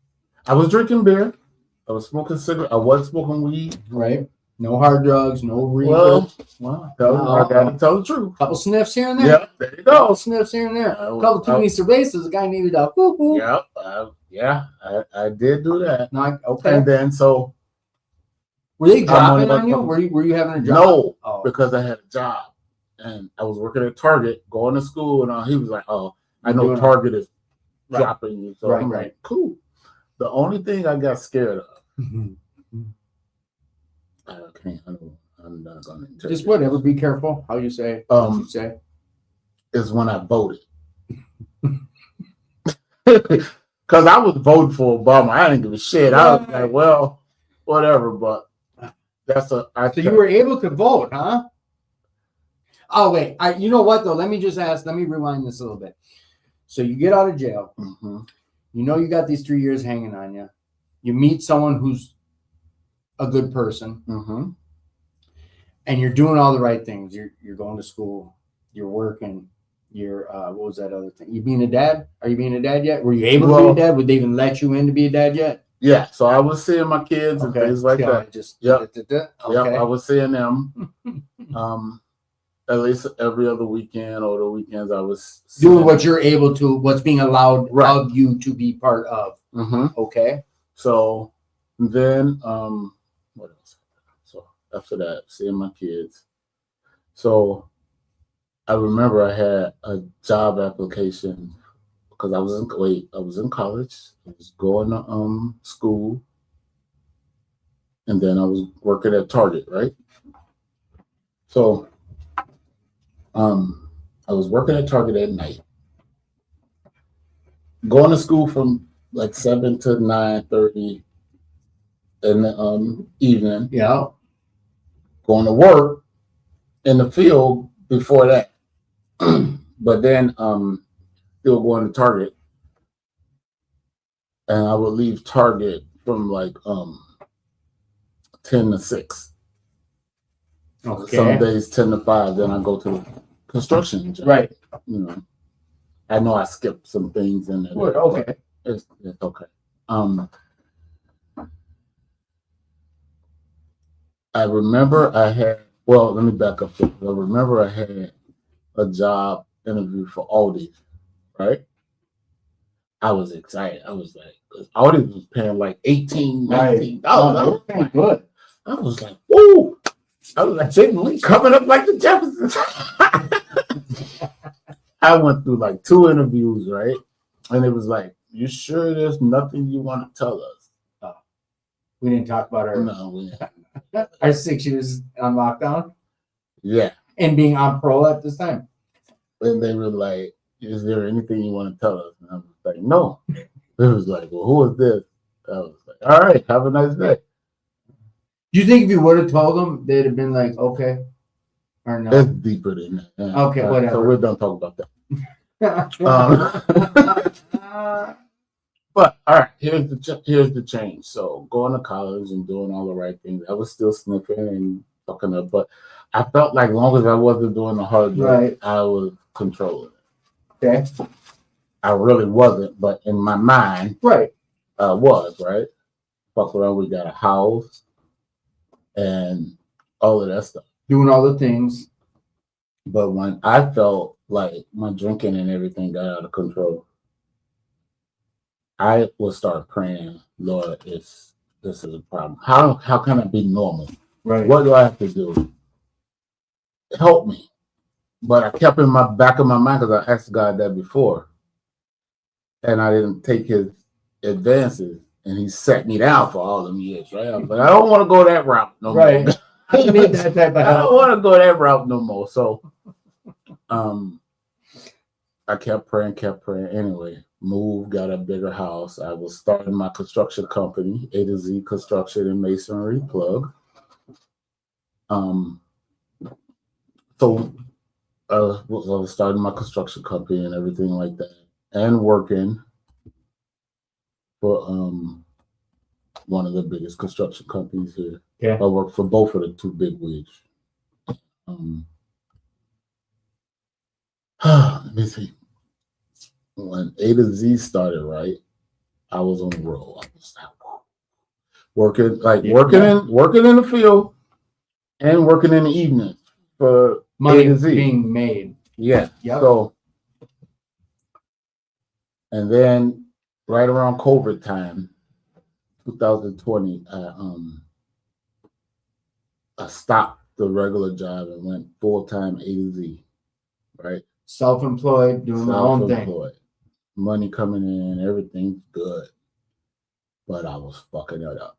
I was drinking beer. I was smoking cigarettes. I wasn't smoking weed. Right. No hard drugs, no reefer. Well, I gotta tell the truth. Couple sniffs here and there. Yep, there you Couple go. sniffs here and there. Couple too many cervezas. The guy needed a whoop. Yep. I did do that. No, okay. And then so were they dropping on you? Were you having a job? No, because I had a job and I was working at Target, going to school, and he was like, "Oh, I know Target is dropping you." So I'm like, "Cool." The only thing I got scared of. I'm not gonna just whatever. Be careful how you say. Is when I voted. Because I was voting for Obama. I didn't give a shit. I was like, well, whatever. But so you were able to vote, huh? Oh wait, you know what though? Let me rewind this a little bit. So you get out of jail. Mm-hmm. You got these 3 years hanging on you. You meet someone who's a good person, mm-hmm. and you're doing all the right things. You're going to school. You're working. You're what was that other thing? You being a dad? Are you being a dad yet? Were you able to be a dad? Would they even let you in to be a dad yet? Yeah. So I was seeing my kids and things like that. Okay. I was seeing them. At least every other weekend or the weekends I was doing what you're able to, what's being allowed of you to be part of. Mm-hmm. Okay. So then, what else? So after that, seeing my kids. So I remember I had a job application because I was in college. I was going to school, and then I was working at Target, right? So I was working at Target at night, going to school from like 7 to 9:30 in the evening. Yeah. Going to work in the field before that. But then still going to Target. And I would leave Target from like 10 to 6. Okay. Some days 10 to 5, then I go to the construction job. Right. I know I skipped some things in there. Okay. It's okay. I remember let me back up. I remember I had a job interview for Aldi, right? I was excited. I was like, because Aldi was paying like $18, $19. I was like, good. I was like, whoa. I was like, coming up like the Jeffersons. I went through like 2 interviews, right? And it was like, you sure there's nothing you want to tell us? We didn't talk about our 6 years on lockdown. Yeah. And being on parole at this time. And they were like, is there anything you want to tell us? And I was like, no. It was like, well, who is this? I was like, all right, have a nice day. Do you think if you would have told them, they'd have been like, okay, or no? It's deeper than that. Yeah. Okay, whatever. So we're done talking about that. But all right, here's the change. So going to college and doing all the right things, I was still sniffing and fucking up, but I felt like long as I wasn't doing the hard work, I was controlling it. Okay. I really wasn't, but in my mind, I was, right? Fuck around, we got a house and all of that stuff. Doing all the things. But when I felt like my drinking and everything got out of control, I would start praying, Lord, this is a problem. How can I be normal? Right. What do I have to do? Help me. But I kept in my back of my mind because I asked God that before. And I didn't take his advances. And he set me down for all them years, right? I was like, I don't want to go that route no more. I need that type of help. I don't want to go that route no more. So I kept praying. Anyway, moved, got a bigger house. I was starting my construction company, A to Z Construction and Masonry Plug. So I was starting my construction company and everything like that, and working for one of the biggest construction companies here. Yeah. I worked for both of the 2 big wigs. Let me see. when A to Z started, right? I was on the road. I was working in the field and working in the evening for Money A to Z. being made. Yeah. Yep. So, and then right around COVID time, 2020, I stopped the regular job and went full time A to Z. Right. Self-employed, doing my own thing. Money coming in, everything's good. But I was fucking it up.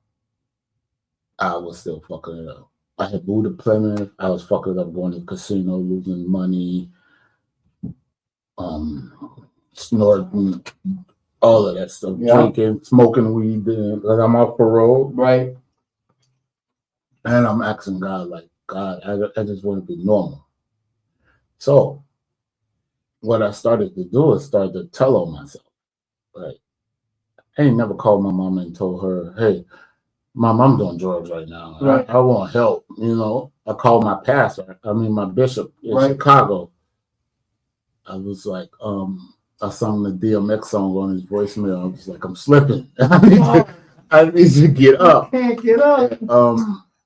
I was still fucking it up. I had moved to Plymouth. I was fucking it up, going to the casino, losing money, snorting, all of that stuff, drinking, smoking weed. Like I'm off parole. Right. And I'm asking God, like, God, I just want to be normal. So what I started to do is start to tell on myself. Right. I ain't never called my mom and told her, hey, Mom, I'm doing drugs right now. Right. I want help. You know, I called my pastor, my bishop in Right. Chicago. I was like, I sung the DMX song on his voicemail. I was like, I'm slipping. I need to get up. I can't get up.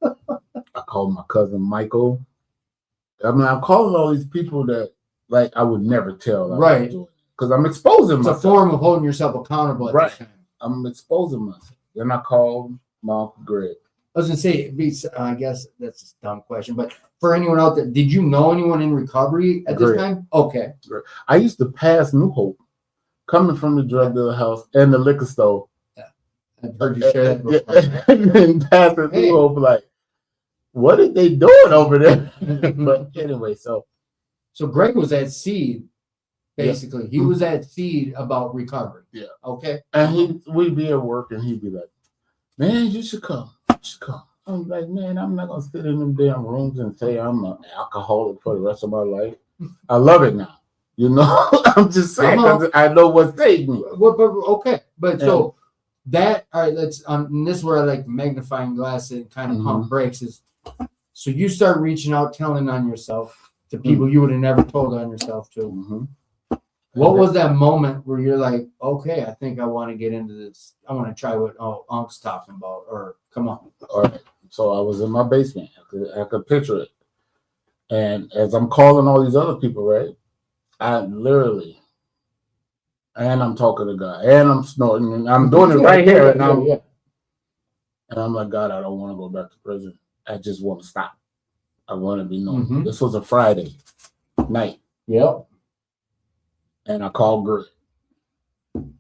I called my cousin Michael. I mean, I'm calling all these people that like I would never tell. Right. Because I'm exposing myself. It's a form of holding yourself accountable at this time. I'm exposing myself. Then I called my Uncle Greg. I was gonna say, I guess that's a dumb question, but for anyone out there, did you know anyone in recovery at this time? Okay. I used to pass New Hope, coming from the drug dealer house and the liquor store. Yeah, I've heard you share that before. And passing New Hope, like, what are they doing over there? But anyway, so Greg was at seed. Basically, he was at seed about recovery. Yeah. Okay. And we'd be at work and he'd be like, man, you should come. You should come. I'm like, man, I'm not gonna sit in them damn rooms and say I'm an alcoholic for the rest of my life. I love it now. You know, I'm just saying because I know what saved me. Okay, but so that all right. Let's this is where I like magnifying glass and kind of pump brakes is. So you start reaching out, telling on yourself to people you would have never told on yourself to. Mm-hmm. What was that moment where you're like, okay, I think I want to get into this. I want to try what Unc's talking about, or come on. All right. So I was in my basement. I could picture it. And as I'm calling all these other people, right? I literally, and I'm talking to God, and I'm snorting, and I'm doing it right here. And I'm like, God, I don't want to go back to prison. I just want to stop. I want to be normal. Mm-hmm. This was a Friday night. Yep. And I called Greg.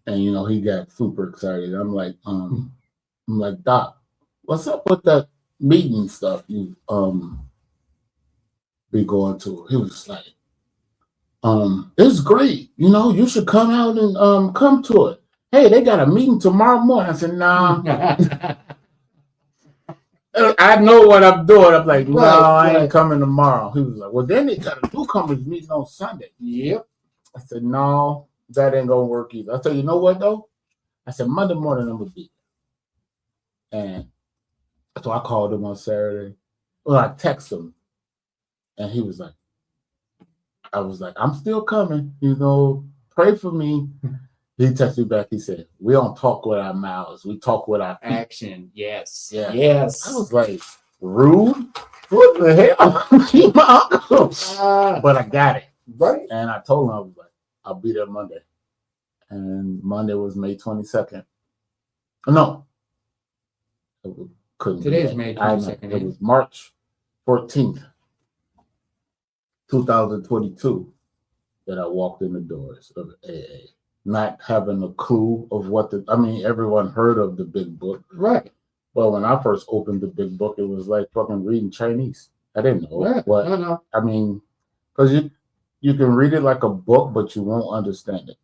And you know, he got super excited. I'm like, Doc, what's up with that meeting stuff you be going to? He was like, it's great. You know, you should come out and come to it. Hey, they got a meeting tomorrow morning. I said, nah. I know what I'm doing. I'm like, no, I ain't coming tomorrow. He was like, well, then they got a newcomers meeting on Sunday. Yep. I said, no, that ain't gonna work either. I said, you know what though? I said, Monday morning I'm gonna be there. And so I called him on Saturday. Well, I texted him, and he was like, I was like, I'm still coming. You know, pray for me. He texted me back. He said, we don't talk with our mouths. We talk with our action. Yes. Yeah. Yes. I was like, rude? What the hell? My uncle. But I got it. Right. And I told him, I was like, I'll be there Monday. And Monday was May 22nd. No. Today's May 22nd. It was March 14th, 2022 that I walked in the doors of AA. Not having a clue of what everyone heard of the big book. Right. Well, when I first opened the big book, it was like fucking reading Chinese. I didn't know what. No. I mean, because you can read it like a book, but you won't understand it.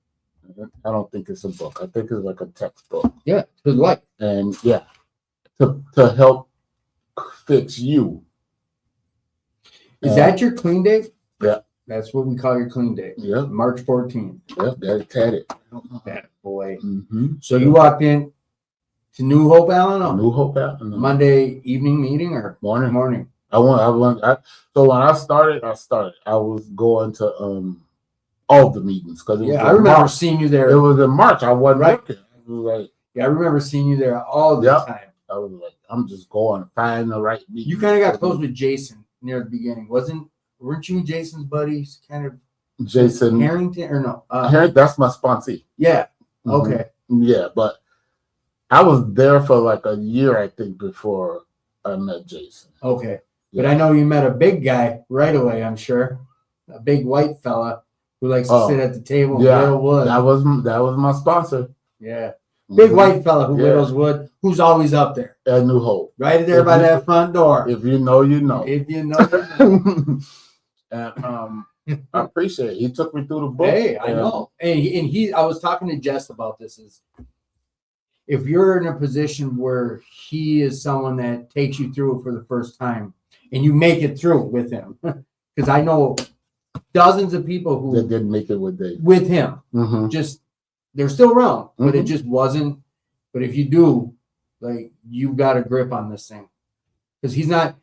I don't think it's a book. I think it's like a textbook. Yeah, good life. And yeah, to help fix you. Is that your clean date? Yeah. That's what we call your clean date. Yeah. March 14th. Yep, that's tatted. That boy. Mm-hmm. So you walked in to New Hope, Allen? New Hope, Allen. Monday evening meeting or morning? So when I started, I was going to all the meetings because I remember seeing you there. It was in March. I wasn't Right. working. It was like, I remember seeing you there all the Yep. time. I was like, I'm just going to find the right meeting. You kind of got close with Jason near the beginning, weren't you and Jason's buddies? Kind of Jason Harrington or no? that's my sponsee. Yeah. Mhm. Okay. Yeah, but I was there for like a year, I think, before I met Jason. Okay. But Yeah. I know you met a big guy right away, I'm sure. A big white fella who likes to sit at the table and whittle wood. That was my sponsor. Yeah. Big Mhm. white fella who Yeah. whittles wood, who's always up there. At New Hope. Right there by that front door. If you know, you know. If you know, you know. And I appreciate it. He took me through the book. Hey, I know. And he I was talking to Jess about this is if you're in a position where he is someone that takes you through it for the first time and you make it through with him, because I know dozens of people who That didn't make it with Dave. with him Mm-hmm. just they're still around, but it Mhm. just wasn't. But if you do, like you got a grip on this thing because he's not.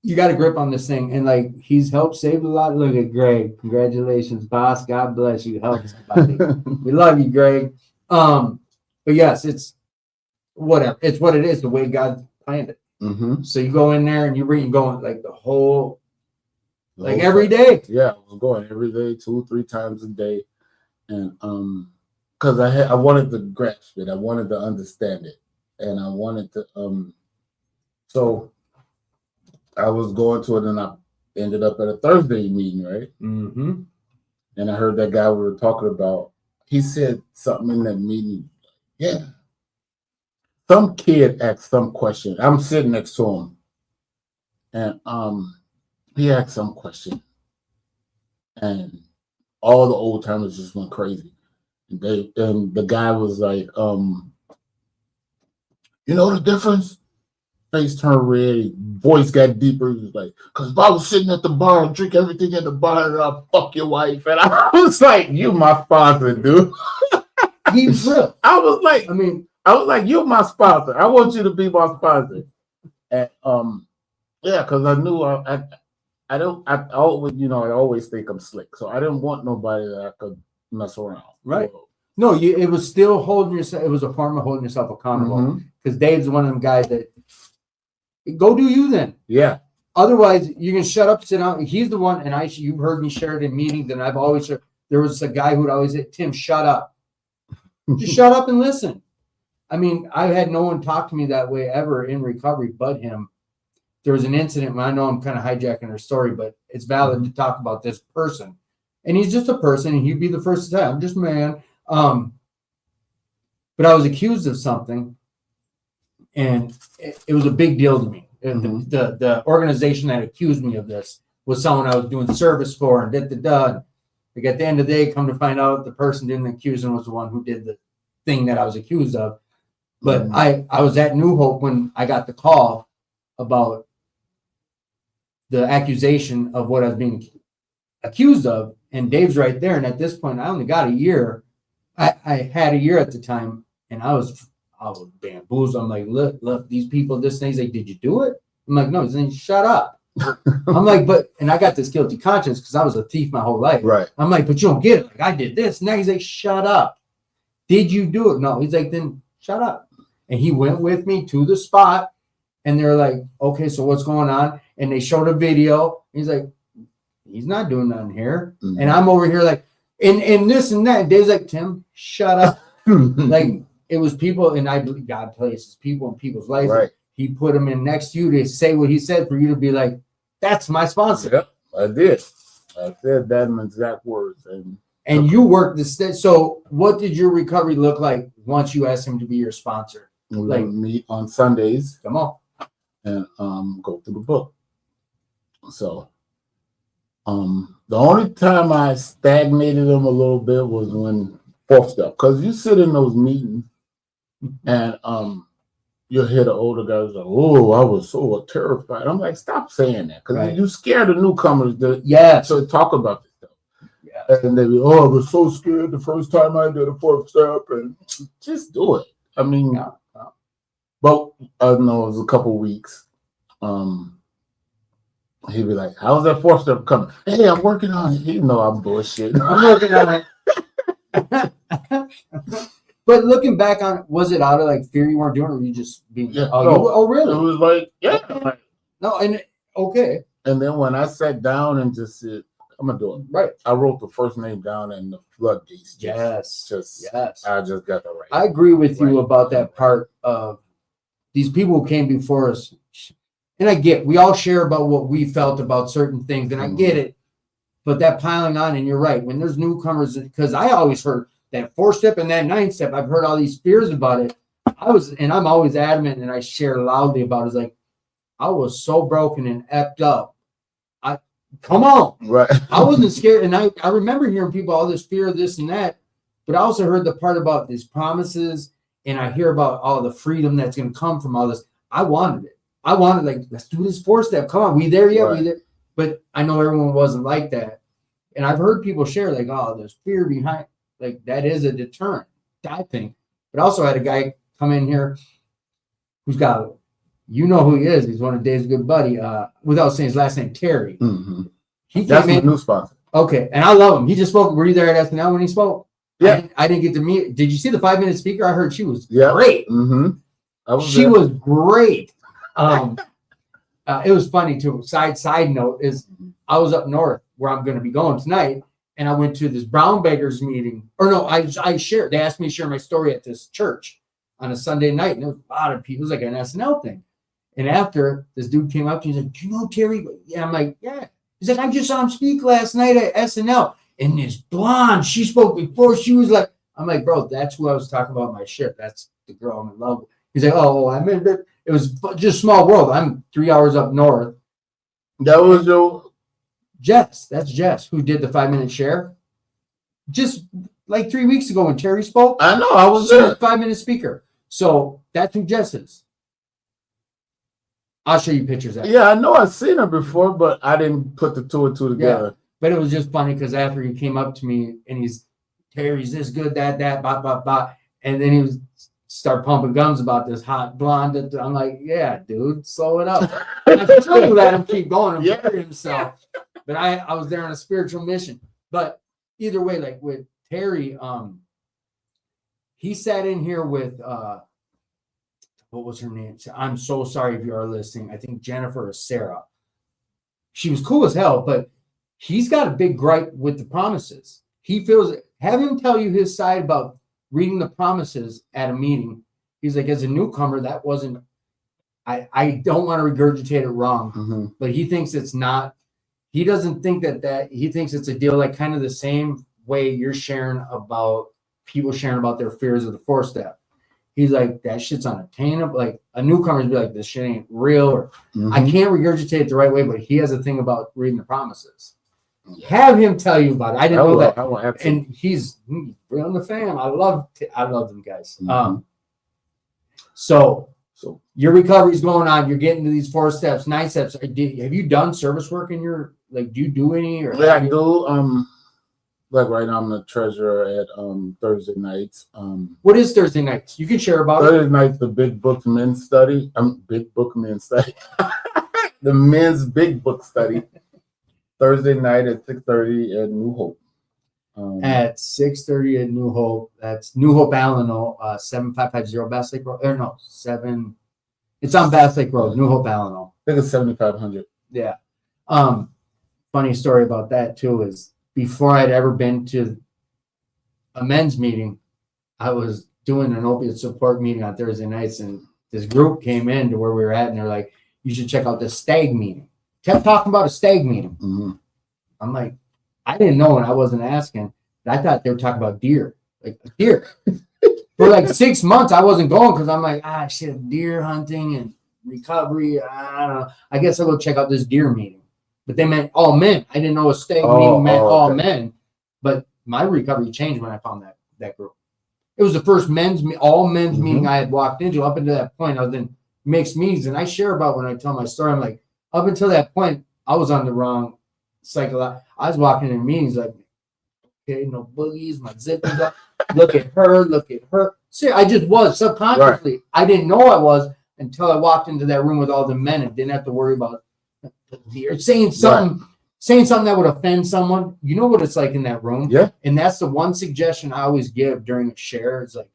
You got a grip on this thing, and like he's helped save a lot. Look at Greg. Congratulations, boss. God bless you. Help somebody. We love you, Greg. But yes, it's whatever. It's what it is. The way God planned it. Mm-hmm. So you go in there and you going like the whole, like whole every time. day. Yeah, I was going every day, 2-3 times a day, and because I wanted to grasp it, I wanted to understand it, and I wanted to so I was going to it, and I ended up at a Thursday meeting, right? Mm-hmm. And I heard that guy we were talking about. He said something in that meeting. Yeah. Some kid asked some question. I'm sitting next to him. And he asked some question. And all the old timers just went crazy. And the guy was like, you know the difference? Face turned red, voice got deeper. He was like, because if I was sitting at the bar and drink everything in the bar, and I'll fuck your wife. And I was like, you my sponsor, dude. He's real. I was like, I mean, you're my sponsor. I want you to be my sponsor. And yeah, because I knew I always think I'm slick. So I didn't want nobody that I could mess around. Right. No, it was still holding yourself. It was a form of holding yourself accountable. Mhm. Because Dave's one of them guys that go do you then. Yeah. Otherwise, you can shut up, sit down. He's the one, and you've heard me share it in meetings, and I've always shared. There was a guy who'd always say, Tim, shut up. Just shut up and listen. I mean, I've had no one talk to me that way ever in recovery but him. There was an incident, and I know I'm kind of hijacking her story, but it's valid to talk about this person. And he's just a person, and he'd be the first to say, I'm just a man. But I was accused of something, and it was a big deal to me. And the organization that accused me of this was someone I was doing service for, and Like at the end of the day, come to find out the person didn't accuse him was the one who did the thing that I was accused of. But I was at New Hope when I got the call about the accusation of what I was being accused of, and Dave's right there. And at this point, I only got a year. I had a year at the time, and I was bamboozled. I'm like, look, these people, this thing. He's like, did you do it? I'm like, no. He's like, shut up. I'm like, and I got this guilty conscience because I was a thief my whole life. Right. I'm like, but you don't get it. Like, I did this. Now he's like, shut up. Did you do it? No. He's like, then shut up. And he went with me to the spot, and they're like, okay, so what's going on? And they showed a video. He's like, he's not doing nothing here. Mhm. And I'm over here like, and this and that. Dave's like, Tim, shut up. Like, it was people, and I believe God places people in people's lives. Right. He put them in next to you to say what he said for you to be like, that's my sponsor. Yep, I did. I said that in exact words. And you worked this. So what did your recovery look like once you asked him to be your sponsor? We Like- would meet on Sundays Come on. and go through the book. So the only time I stagnated them a little bit was when fourth step, because you sit in those meetings and you'll hear the older guys like, oh, I was so terrified. I'm like, stop saying that, because Right. you scare the newcomers Yes. to talk about this stuff. Yeah. And they be, oh, I was so scared the first time I did a fourth step, and just do it. I mean, Yeah. but I know it was a couple weeks. He'd be like, "How's that 4-step coming?" Hey, I'm working on it. You know I'm bullshit. I'm working on it. But looking back on it, was it out of like fear you weren't doing it, or you just being? Yeah, Oh, no. oh, It really? was like, yeah. Like, No, and okay, and then when I sat down and just said, I'm gonna do it. right. I wrote the first name down and the floodgates. Yes. Just Yes. I just got the right. I agree with you Right. about that part of these people who came before us. And I get, we all share about what we felt about certain things, and I get it. But that piling on, and you're right, when there's newcomers, because I always heard that 4-step and that 9-step, I've heard all these fears about it. I'm always adamant, and I share loudly about it. It's like, I was so broken and effed up. Come on. Right. I wasn't scared. And I remember hearing people, all this fear, this and that. But I also heard the part about these promises, and I hear about all the freedom that's going to come from all this. I wanted it. I wanted, like, let's do this 4-step. Come on, we there yet? Right. We there? But I know everyone wasn't like that. And I've heard people share, like, oh, there's fear behind, like, that is a deterrent, I think. But I also had a guy come in here who's got, you know who he is. He's one of Dave's good buddy. Without saying his last name, Terry. Mm-hmm. He That's came my in. new sponsor. Okay, and I love him. He just spoke. Were you there at SNL when he spoke? Yeah. I didn't get to meet. Did you see the 5-minute speaker? I heard she was Yeah. great. Mm-hmm. She was great. It was funny too. Side note is I was up north where I'm going to be going tonight, and I went to this Brown Beggars meeting. Or no, I shared. They asked me to share my story at this church on a Sunday night, and there was a lot of people. It was like an SNL thing. And after, this dude came up to me and said, "Do you know Terry?" Yeah, I'm like, "Yeah." He's like, "I just saw him speak last night at SNL." And this blonde, she spoke before. She was like, I'm like, "Bro, that's who I was talking about in my ship. That's the girl I'm in love with." He's like, "Oh, I mean, it was just small world. I'm 3 hours up north." That was your Jess. That's Jess who did the 5-minute share. Just like 3 weeks ago when Terry spoke, I know, I was she was there. a 5-minute speaker. So that's who Jess is. I'll show you pictures of it. Yeah, I know I've seen her before, but I didn't put the 2 and 2 together. But it was just funny because after he came up to me and Terry's this good, that, blah. And then he was start pumping guns about this hot blonde. I'm like, yeah, dude, slow it up. I still let him keep going and bury himself. But I was there on a spiritual mission. But either way, like with Terry, he sat in here with what was her name? I'm so sorry if you are listening. I think Jennifer or Sarah. She was cool as hell, but he's got a big gripe with the promises. He feels, have him tell you his side about reading the promises at a meeting. He's like, as a newcomer, that wasn't, I don't want to regurgitate it wrong, but he thinks it's not, he doesn't think that he thinks it's a deal like kind of the same way you're sharing about people sharing about their fears of the 4-step. He's like, that shit's unattainable. Like a newcomer's be like, this shit ain't real. Or I can't regurgitate it the right way, but he has a thing about reading the promises. Have him tell you about it. I didn't know that. And he's real in the fam. I love them guys. So your recovery's going on. You're getting to these 4 steps, 9 steps. Have you done service work in your, like, do you do any? Or yeah, I do. Like right now, I'm the treasurer at Thursday nights. What is Thursday nights? You can share about Thursday nights, the Big Book Men's Study. Big Book Men's Study. The men's Big Book Study. Thursday night at 6:30 at New Hope. At 6:30 at New Hope. That's New Hope, Alano, 7550 Bass Lake Road. Or no, 7. It's on Bass Lake Road, New Hope, Alano. I think it's 7,500. Yeah. Funny story about that too is before I'd ever been to a men's meeting, I was doing an opiate support meeting on Thursday nights, and this group came in to where we were at, and they're like, "You should check out this stag meeting." Kept talking about a stag meeting. I'm like, I didn't know, and I wasn't asking. But I thought they were talking about deer, like a deer. For like 6 months, I wasn't going because I'm like, shit, deer hunting and recovery. I don't know. I guess I'll go check out this deer meeting. But they meant all men. I didn't know a stag meeting meant all men. But my recovery changed when I found that group. It was the first all men's meeting I had walked into. Up until that point, I was in mixed meetings, and I share about when I tell my story. I'm like, up until that point, I was on the wrong cycle. I was walking in meetings like, okay, no boogies, my zip is up. Look at her. See, I just was subconsciously. Right. I didn't know I was until I walked into that room with all the men and didn't have to worry about You're saying something that would offend someone. You know what it's like in that room. Yeah. And that's the one suggestion I always give during a share. It's like,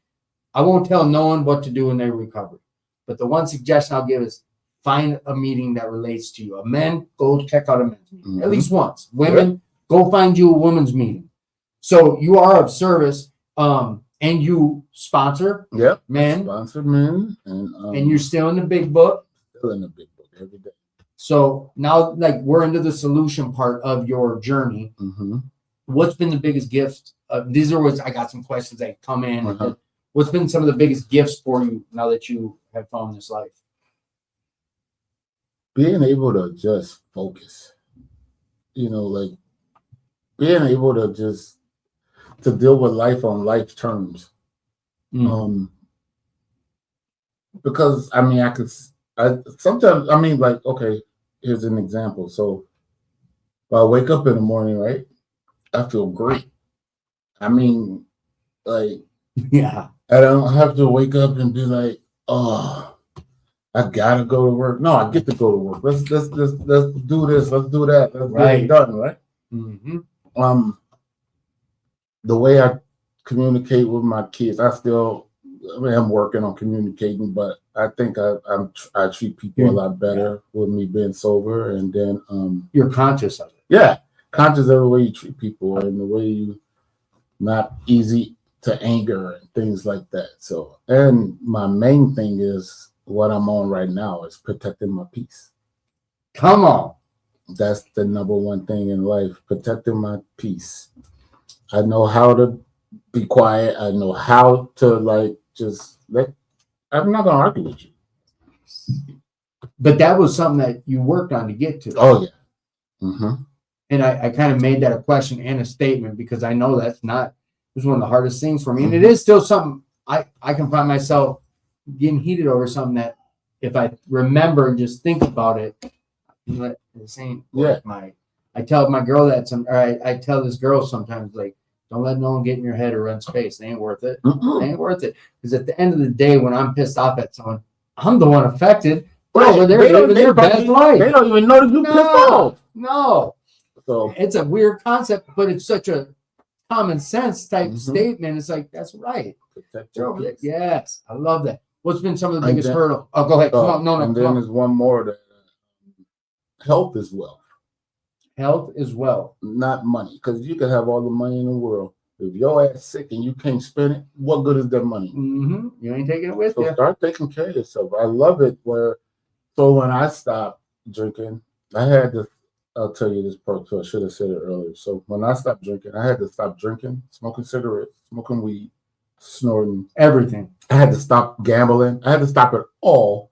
I won't tell no one what to do in their recovery, but the one suggestion I'll give is find a meeting that relates to you. A men, go check out a men's meeting at least once. Women, go find you a women's meeting. So you are of service, and you sponsor men. Sponsor men, and you're still in the big book. Still in the big book every day. So now, like, we're into the solution part of your journey. Mm-hmm. What's been the biggest gift? These are what I got some questions that come in. What's been some of the biggest gifts for you now that you have found this life? Being able to just focus, like being able to just to deal with life on life terms. Because sometimes, like, okay, here's an example. So if I wake up in the morning, right, I feel great. I don't have to wake up and be like, oh, I gotta go to work. No, I get to go to work. Let's do this. Let's do that. Let's get it done, right? Mm-hmm. The way I communicate with my kids, I'm working on communicating, but I think I treat people a lot better with me being sober, and then you're conscious of it. Yeah, conscious of the way you treat people and the way you not easy to anger and things like that. So, and my main thing is what I'm on right now is protecting my peace. Come on. That's the number one thing in life, protecting my peace. I know how to be quiet. I know how to I'm not going to argue with you. But that was something that you worked on to get to. Oh, yeah. Mm-hmm. And I kind of made that a question and a statement because I know it was one of the hardest things for me. And it is still something I can find myself getting heated over, something that if I remember and just think about it, I tell my girl that I tell this girl sometimes, like, don't let no one get in your head or run space. They ain't worth it. Mm-mm. They ain't worth it. Because at the end of the day, when I'm pissed off at someone, I'm the one affected. Right. They're living their best life. They don't even know that you pissed off. No. So it's a weird concept, but it's such a common sense type statement. It's like, that's right. Yes, I love that. What's been some of the biggest hurdle? Oh, go ahead. Come on. No. And then there's one more that health is wealth. Health is wealth. Not money, because you can have all the money in the world. If your ass sick and you can't spend it, what good is that money? Mm-hmm. You ain't taking it with you. So start taking care of yourself. I love it so when I stopped drinking, I'll tell you this part too. I should have said it earlier. So when I stopped drinking, I had to stop drinking, smoking cigarettes, smoking weed, snorting. Everything. I had to stop gambling. I had to stop it all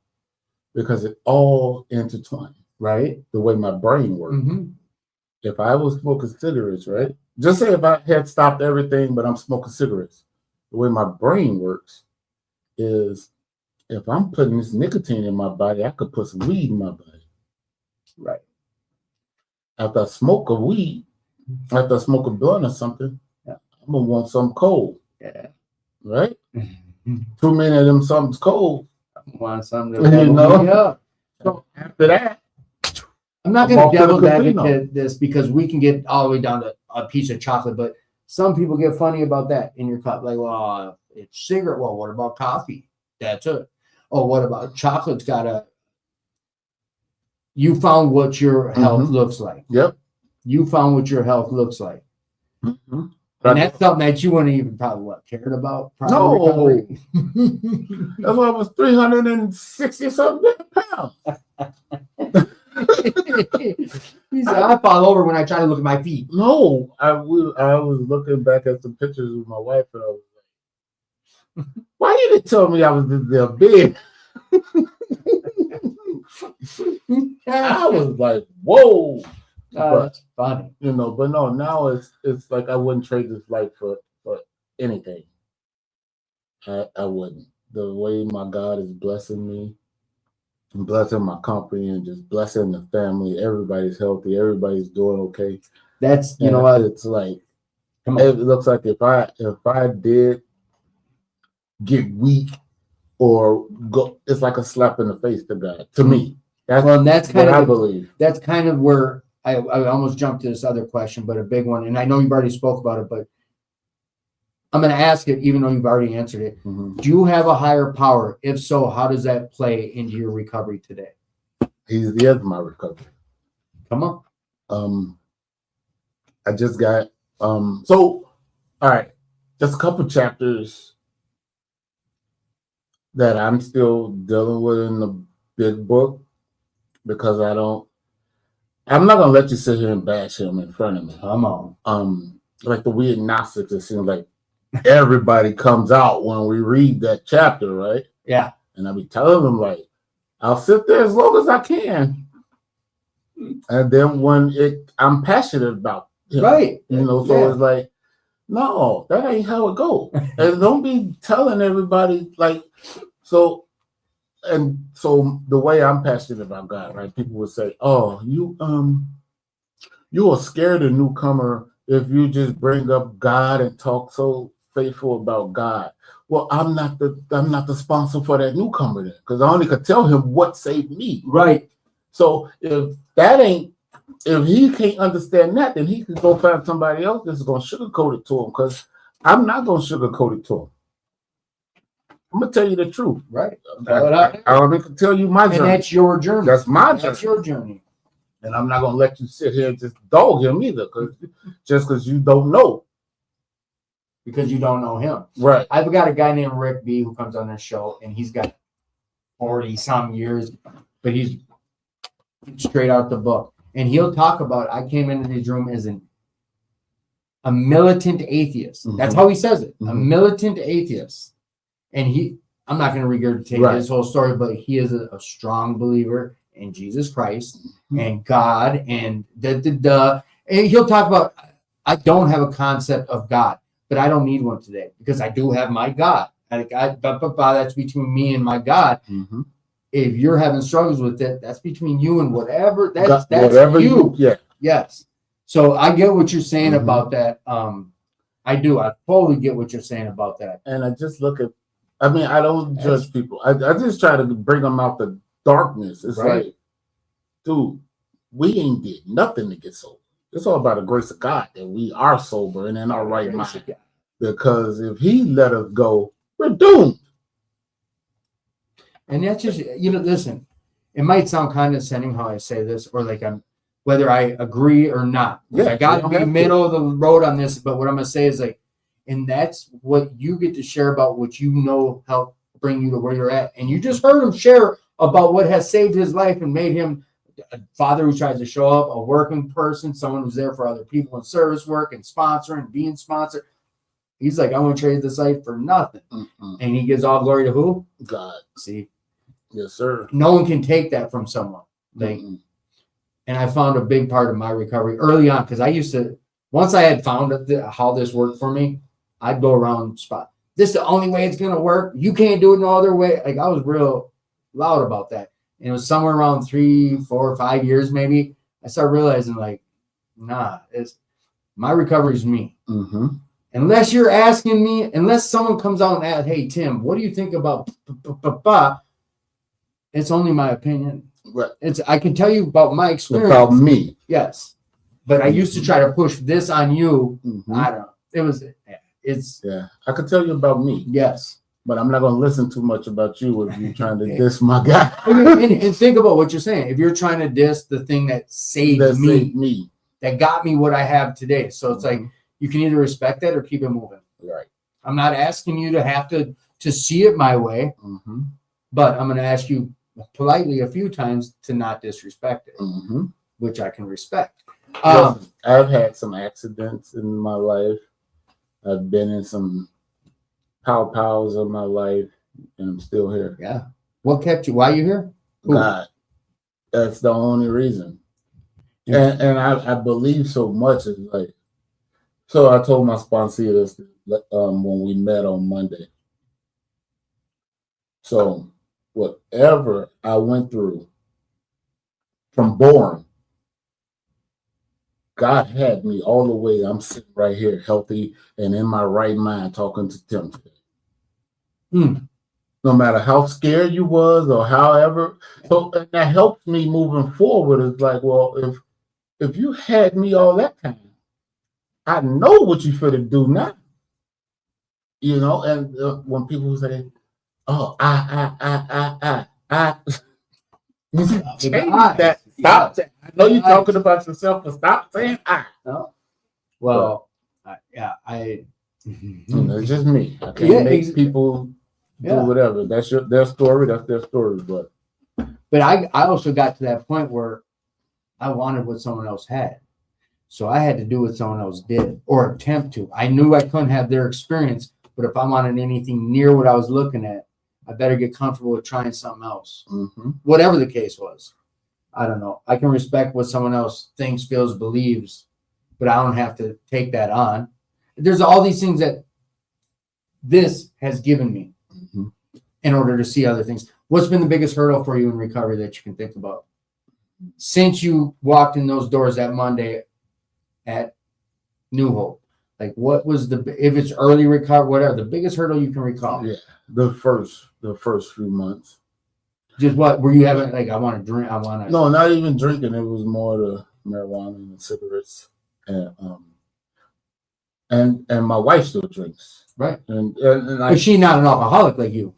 because it all intertwined. Right. The way my brain worked. Mm-hmm. If I was smoking cigarettes, right? Just say if I had stopped everything, but I'm smoking cigarettes, the way my brain works is if I'm putting this nicotine in my body, I could put some weed in my body. Right. After I smoke a weed, after I smoke a blunt or something, I'm going to want something cold. Yeah. Right? Too many of them something's cold. I want something to me up. So after that, I'm not going to devil's advocate this because we can get all the way down to a piece of chocolate, but some people get funny about that in your cup. Like, well, it's cigarette. Well, what about coffee? That's it. Oh, what about chocolate's you found what your health looks like. Yep. You found what your health looks like. Mm-hmm. And that's something that you wouldn't even probably cared about. No. That's why I was 360 something pounds. He said, I fall over when I try to look at my feet. No, I was looking back at some pictures with my wife, and I was like, why you didn't tell me I was this big? I was like, whoa. That's funny. But no, now it's like I wouldn't trade this life for anything. I wouldn't. The way my God is blessing me, and blessing my company, and just blessing the family. Everybody's healthy. Everybody's doing okay. That's what it's like. It looks like if I did get weak or go, it's like a slap in the face to God. To me, That's Well, and that's kind what I of believe. that's kind of where I almost jumped to this other question, but a big one. And I know you've already spoke about it, but I'm going to ask it, even though you've already answered it. Mhm. Do you have a higher power? If so, how does that play into your recovery today? He's the end of my recovery. Come on. I just got so all right, just a couple chapters that I'm still dealing with in the big book because I'm not gonna let you sit here and bash him in front of me. Come on. Like the weird Gnostics, it seems like everybody comes out when we read that chapter, right? Yeah. And I be telling them like, I'll sit there as long as I can. And then when I'm passionate about it, Right. you know, so it's like, no, that ain't how it go. And don't be telling everybody like, so the way I'm passionate about God, right? People would say, "Oh, you are scared a newcomer if you just bring up God and talk so faithful about God." Well, I'm not the sponsor for that newcomer then, because I only could tell him what saved me. Right. So if he can't understand that, then he can go find somebody else that's gonna sugarcoat it to him, because I'm not gonna sugarcoat it to him. I'm gonna tell you the truth. Right. I only can tell you my journey. And that's your journey. That's my journey. That's your journey. And I'm not gonna let you sit here and just dog him either, because you don't know. Because you don't know him. Right. I've got a guy named Rick B who comes on this show, and he's got 40-some years, but he's straight out the book. And he'll talk about, I came into this room as a militant atheist. Mm-hmm. That's how he says it. Mm-hmm. A militant atheist. And I'm not going to regurgitate his whole story, but he is a strong believer in Jesus Christ and God and And he'll talk about, I don't have a concept of God, but I don't need one today because I do have my God. That's between me and my God. Mm-hmm. If you're having struggles with it, that's between you and whatever. That's whatever you. Yeah. Yes. So I get what you're saying about that. I do. I totally get what you're saying about that. And I just look at, I mean, I don't judge people. I just try to bring them out the darkness. It's like, dude, we ain't did nothing to get sober. It's all about the grace of God that we are sober and in our right mind. Because if he let us go, we're doomed. And that's just, listen, it might sound condescending how I say this, or like whether I agree or not. Yeah, I got to be middle of the road on this, but what I'm going to say is like, and that's what you get to share about what you know helped bring you to where you're at. And you just heard him share about what has saved his life and made him a father who tries to show up, a working person, someone who's there for other people in service work and sponsoring, being sponsored. He's like, I want to trade this life for nothing. Mm-mm. And he gives all glory to who? God. See? Yes, sir. No one can take that from someone. And I found a big part of my recovery early on, because I used to, once I had found how this worked for me, I'd go around spot. This is the only way it's going to work. You can't do it no other way. Like, I was real loud about that. And it was somewhere around 3, 4, 5 years, maybe. I started realizing, like, nah, my recovery is me. Mm-hmm. Unless you're asking me, unless someone comes out and asks, hey, Tim, what do you think about it's only my opinion. Right. I can tell you about my experience. About me. Yes. But I used to try to push this on you. Mm-hmm. I don't know. Yeah. I could tell you about me. Yes. But I'm not going to listen too much about you if you're trying to diss my guy. and think about what you're saying. If you're trying to diss the thing that saved me, that got me what I have today. So it's like, you can either respect that or keep it moving. Right. I'm not asking you to have to see it my way, but I'm going to ask you politely a few times to not disrespect it, which I can respect. Listen, I've had some accidents in my life. I've been in some pows of my life, and I'm still here. Yeah. What kept you? Why are you here? God. That's the only reason. And I believe so much. It's like, so I told my sponsor this when we met on Monday. So whatever I went through from born, God had me all the way. I'm sitting right here, healthy and in my right mind, talking to Tim today. no matter how scared you was or however. So and that helps me moving forward. It's like, well, if you had me all that time, I know what you finna do now. You know, and when people say, "Oh, I," you change that. Stop that. I know you're talking about yourself, but stop saying "I." No. Well, It's just me. I can't make people do whatever. That's their story. That's their story. But I also got to that point where I wanted what someone else had. So I had to do what someone else did or attempt to. I knew I couldn't have their experience, but if I wanted anything near what I was looking at, I better get comfortable with trying something else. Whatever the case was. I don't know. I can respect what someone else thinks, feels, believes, but I don't have to take that on. There's all these things that this has given me in order to see other things. What's been the biggest hurdle for you in recovery that you can think about? Since you walked in those doors that Monday at New Hope, like what was if it's early recovery, whatever, the biggest hurdle you can recall? Yeah, the first few months. Just what were you having? Like, I want to drink. I want to. No, not even drinking. It was more the marijuana and cigarettes, and my wife still drinks, right? And but she's not an alcoholic like you.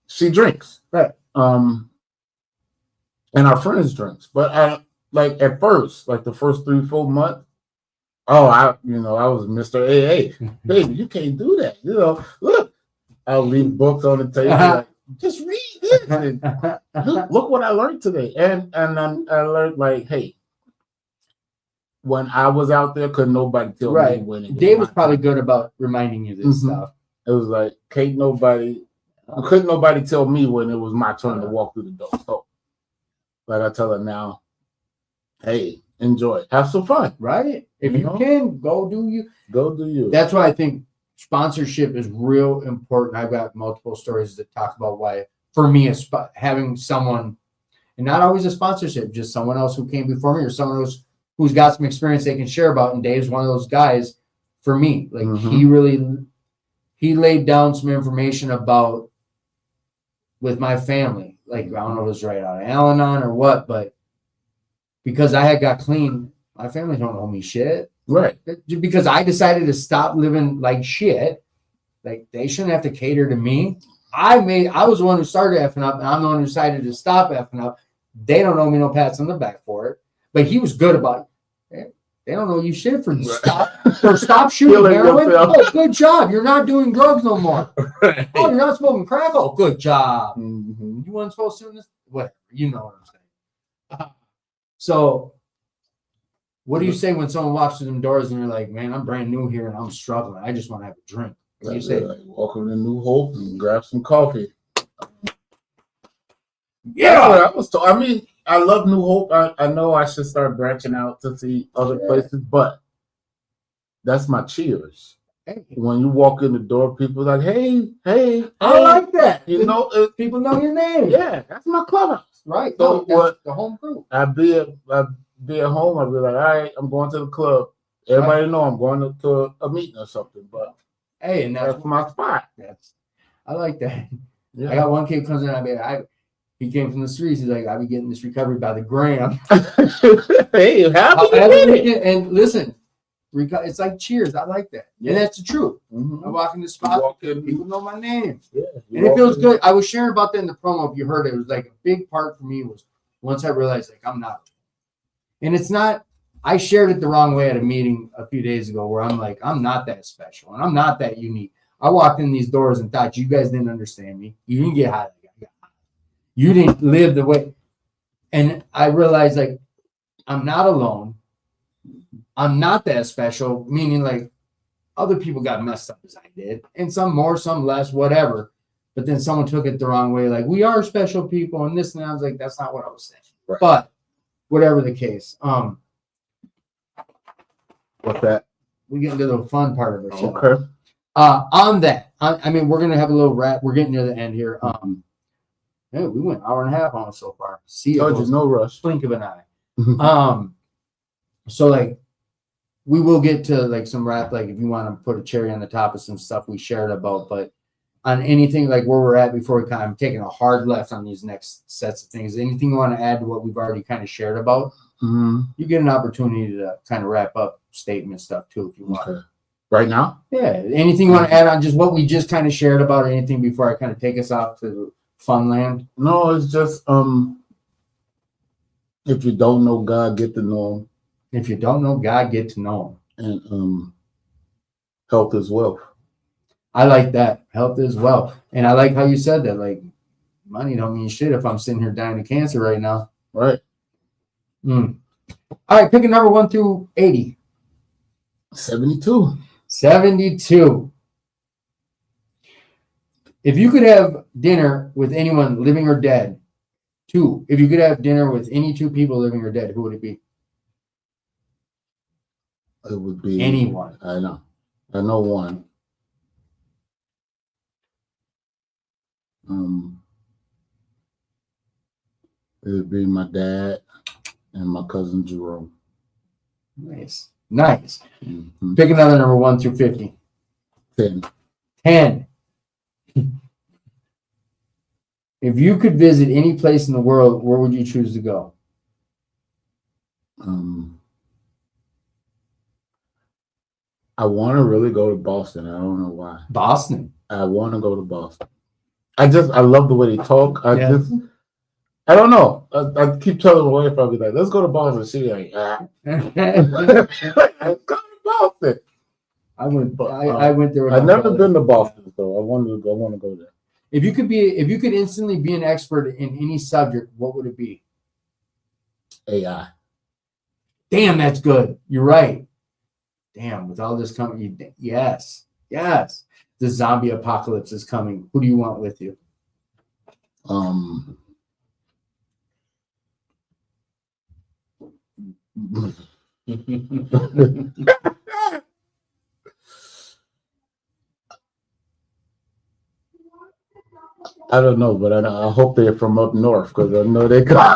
She drinks, right? And our friends drinks, but like at first, like the first 3-4 months, I was Mr. AA. Baby, you can't do that. You know, look, I'll leave books on the table. Like, just read this. And look what I learned today. And I learned, like, hey, when I was out there, couldn't nobody tell me when it was. Dave was probably good about reminding you this stuff. It was like, couldn't nobody tell me when it was my turn to walk through the door. So, like I tell her now, hey, enjoy it. Have some fun. Right? If you can, go do you. Go do you. That's why I think sponsorship is real important. I've got multiple stories that talk about why, for me, having someone, and not always a sponsorship, just someone else who came before me or someone else who's got some experience they can share about. And Dave's one of those guys for me. Like he laid down some information about with my family. Like, I don't know if it was right out of Al-Anon or what, but because I had got clean, my family don't owe me shit. Right. Because I decided to stop living like shit. Like, they shouldn't have to cater to me. I was the one who started effing up, and I'm the one who decided to stop effing up. They don't owe me no pats on the back for it. But he was good about it. They don't owe you shit for stop shooting heroin. Oh, good job. You're not doing drugs no more. Right. Oh, you're not smoking crack. Oh, good job. You weren't supposed to do this. Whatever. You know what I'm saying. So, what do you say when someone walks through them doors and you're like, man, I'm brand new here and I'm struggling. I just want to have a drink. What do you say? Like, welcome to New Hope and grab some coffee. Yeah. I love New Hope. I know I should start branching out to see other places, but that's my cheers. Hey. When you walk in the door, people are like, hey. I like that. You know, people know your name. Yeah, that's my clubhouse. Right. So that's the home group. I'd be at home. I'd be like, all right, I'm going to the club. Everybody know I'm going to a meeting or something. But hey, and that's my spot. I like that. Yeah. I Yeah. got one kid comes in. He came from the streets. He's like, I be getting this recovery by the gram. Hey, and listen, it's like cheers. I like that. Yeah. And that's the truth. I walk in the spot, people know my name. Yeah, and it feels good. I was sharing about that in the promo. If you heard it, it was like a big part for me was once I realized, like, I'm not. And it's not, I shared it the wrong way at a meeting a few days ago where I'm like, I'm not that special and I'm not that unique. I walked in these doors and thought you guys didn't understand me. You didn't get high. You didn't live the way. And I realized, like, I'm not alone. I'm not that special, meaning, like, other people got messed up as I did. And some more, some less, whatever. But then someone took it the wrong way. Like, we are special people and this and that. I was like, that's not what I was saying. Right. But whatever the case. What's that? We get into the fun part of it. Okay. On that, I mean, we're going to have a little wrap. We're getting near the end here. Yeah, we went 1.5 hours on it so far. No rush. Blink of an eye. So, like, we will get to, like, some wrap, like, if you want to put a cherry on the top of some stuff we shared about, but on anything like where we're at before we I'm taking a hard left on these next sets of things. Anything you want to add to what we've already kind of shared about? You get an opportunity to kind of wrap up statement stuff too if you want. Okay. Right now? Yeah. Anything you want to add on just what we just kind of shared about, or anything before I kind of take us out to fun land? No, it's just if you don't know God, get to know him. If you don't know God, get to know him. And health is wealth. I like that. Health is wealth. And I like how you said that. Like, money don't mean shit if I'm sitting here dying of cancer right now. Right. All right, pick a number 1 through 80. 72. 72. If you could have dinner with anyone living or dead, if you could have dinner with any 2 people living or dead, who would it be? It would be Anyone. I know one. It would be my dad and my cousin Jerome. Nice. Nice. Mhm. Pick another number 1 through 50. 10. 10. If you could visit any place in the world, where would you choose to go? I want to really go to Boston. I don't know why. Boston. I want to go to Boston. I love the way they talk. I don't know. I keep telling my wife, I'll be like, let's go to Boston. She's like, let's go to Boston. I went there. With I've my never brother. been to Boston, so I want to go there. If you could instantly be an expert in any subject, what would it be? AI. Damn, that's good. You're right. Damn, with all this coming, yes. The zombie apocalypse is coming. Who do you want with you? I don't know, but I hope they're from up north because I know they got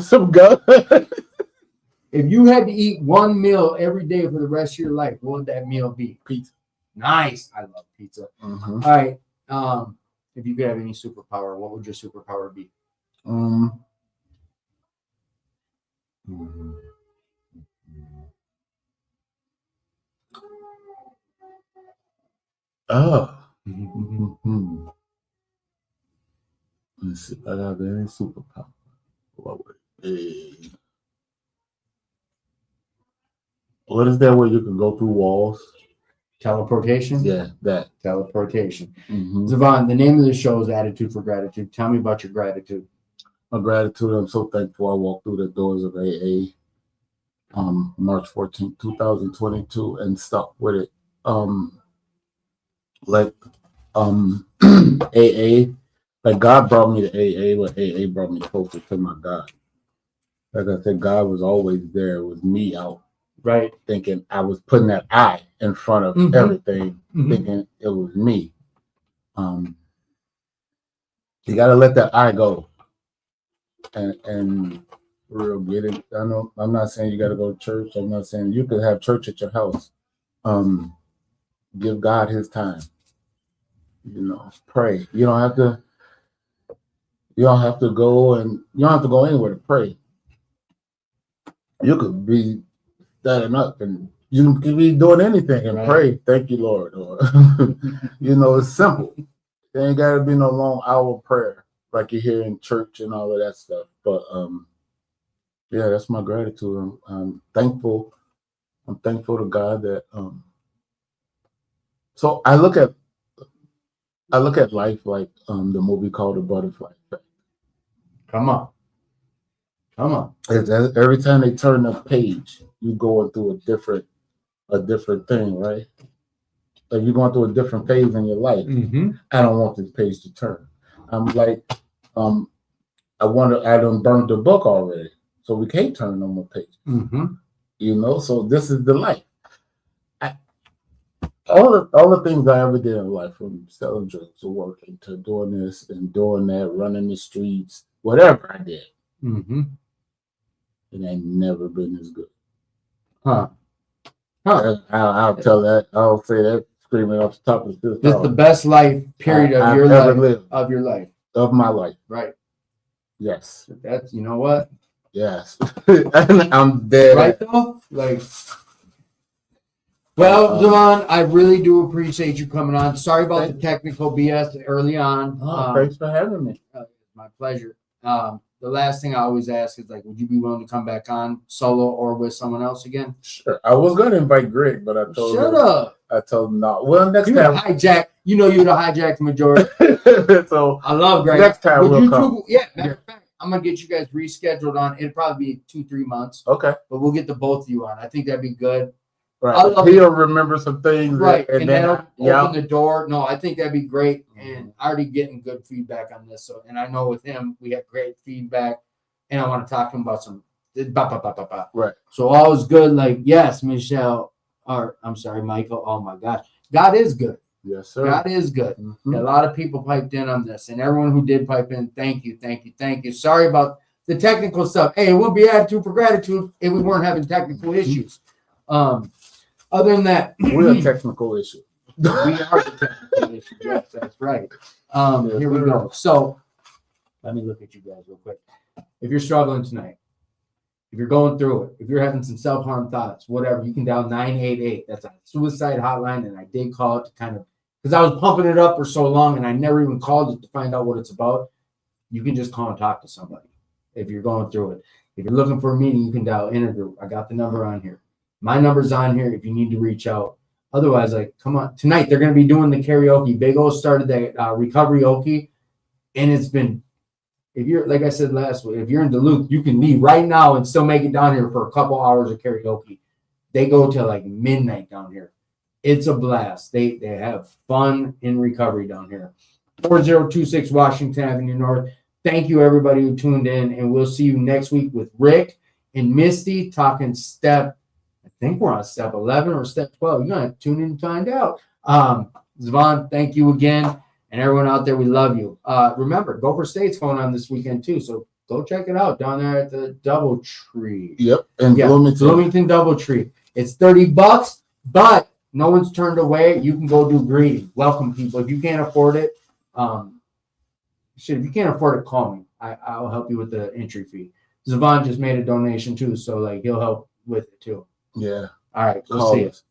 some guns. If you had to eat one meal every day for the rest of your life, what would that meal be? Pizza. Nice. I love pizza. Mm-hmm. All right. If you could have any superpower, what would your superpower be? Let's see. I have any superpower. What is that where you can go through walls? Teleportation? Yeah, that. Teleportation. Mm-hmm. Zavon, the name of the show is Attitude for Gratitude. Tell me about your gratitude. My gratitude, I'm so thankful I walked through the doors of AA March 14th, 2022 and stuck with it. AA, like God brought me to AA, but AA brought me closer to my God. Like I said, God was always there. It was me out. Right. Thinking I was putting that I in front of everything, thinking it was me. You got to let that I go and real get it. I know I'm not saying you got to go to church. I'm not saying you could have church at your house. Give God his time. Pray. You don't have to go anywhere to pray. You could be standing up and you could be doing anything and pray, thank you, Lord. Or it's simple. There ain't gotta be no long hour prayer like you hear in church and all of that stuff. But that's my gratitude. I'm thankful. I'm thankful to God that so I look at life like the movie called The Butterfly Effect. Come on. Every time they turn the page, you going through a different thing, right? Like you're going through a different phase in your life. I don't want this page to turn. I'm like, I done burned the book already, so we can't turn no more pages. So this is the life. All the things I ever did in life, from selling drugs to working to doing this and doing that, running the streets, whatever I did, it ain't never been as good. Huh. I'll tell that. I'll say that screaming off the top of this This is the best life period of I've your ever life. lived. Of your life. Of my life. Right. Yes. That's, you know what? Yes. And I'm dead. Right though? Like, well, Devon, I really do appreciate you coming on. Sorry about the technical BS early on. Thanks for having me. My pleasure. The last thing I always ask is like, would you be willing to come back on solo or with someone else again? Sure. I was gonna invite Greg, but I told Shut him, up. I told him no. Well, next You time. hijack. You know you'd have hijacked the majority. So I love Greg. next time Would we'll you come. two, yeah, matter of fact, I'm gonna get you guys rescheduled on. It'll probably be 2-3 months, Okay. but we'll get the both of you on. I think that'd be good. Right. I love He'll remember some things. Right, And and then that'll open the door. No, I think that'd be great, and already getting good feedback on this. So, and I know with him, we have great feedback, and I want to talk to him about some. Right. So all is good. Like, yes, Michelle, or I'm sorry, Michael. Oh my gosh, God is good. Yes, sir. God is good. Mhm. A lot of people piped in on this, and everyone who did pipe in, thank you, thank you, thank you. Sorry about the technical stuff. Hey, it wouldn't be attitude for gratitude if we weren't having technical issues. Other than that, We're a technical issue. we are the technical issue. Yes, that's right. Here we go. So let me look at you guys real quick. If you're struggling tonight, if you're going through it, if you're having some self-harm thoughts, whatever, you can dial 988. That's a suicide hotline, and I did call it to kind of because I was pumping it up for so long, and I never even called it to find out what it's about. You can just call and talk to somebody if you're going through it. If you're looking for a meeting, you can dial Intergroup. I got the number on here. My number's on here if you need to reach out. Otherwise, like, come on. Tonight, they're going to be doing the karaoke. Big O started the recovery okie, and it's been, if you're, like I said last week, if you're in Duluth, you can leave right now and still make it down here for a couple hours of karaoke. They go till like midnight down here. It's a blast. They have fun in recovery down here. 4026 Washington Avenue North. Thank you, everybody who tuned in, and we'll see you next week with Rick and Misty talking step. I think we're on step 11 or step 12. You're going to tune in and find out. Zvon, thank you again. And everyone out there, we love you. Remember, Gopher State's going on this weekend, too. So go check it out down there at the Doubletree. Yep. And Yeah, Bloomington Doubletree. It's $30, but no one's turned away. You can go do greeting. Welcome, people. If you can't afford it, if you can't afford it, call me. I'll help you with the entry fee. Zavon just made a donation, too. So, like, he'll help with it, too. Yeah. All right, we'll see it.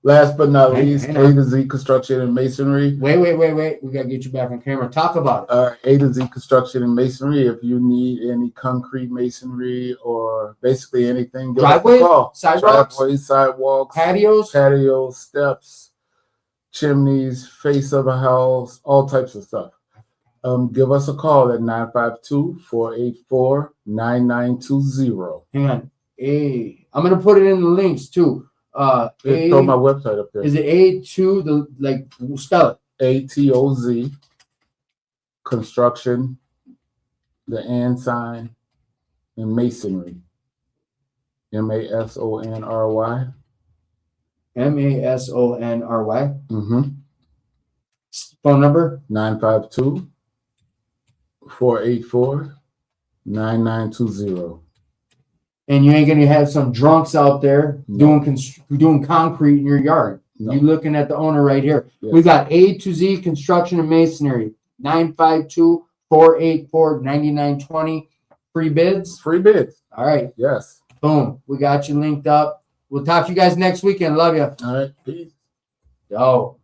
Last but not Hang least, on. A to Z Construction and Masonry. Wait. We got to get you back on camera. Talk about it. A to Z Construction and Masonry. If you need any concrete masonry or basically anything, give us a Driveways, call. sidewalks, Driveways, sidewalks, patios, steps, chimneys, face of a house, all types of stuff. Give us a call at 952-484-9920. Hang on. I'm going to put it in the links, too. Throw my website up there. Is it A2, the, like, spell it? ATOZ Construction, the and sign, and Masonry. MASONRY. MASONRY. Mm-hmm. Phone number? 952-484-9920. And you ain't gonna have some drunks out there doing concrete in your yard. No. You looking at the owner right here. Yes. We got A to Z Construction and Masonry. 952-484-9920. Free bids. Free bids. All right. Yes. Boom. We got you linked up. We'll talk to you guys next weekend. Love you. All right. Peace. Yo.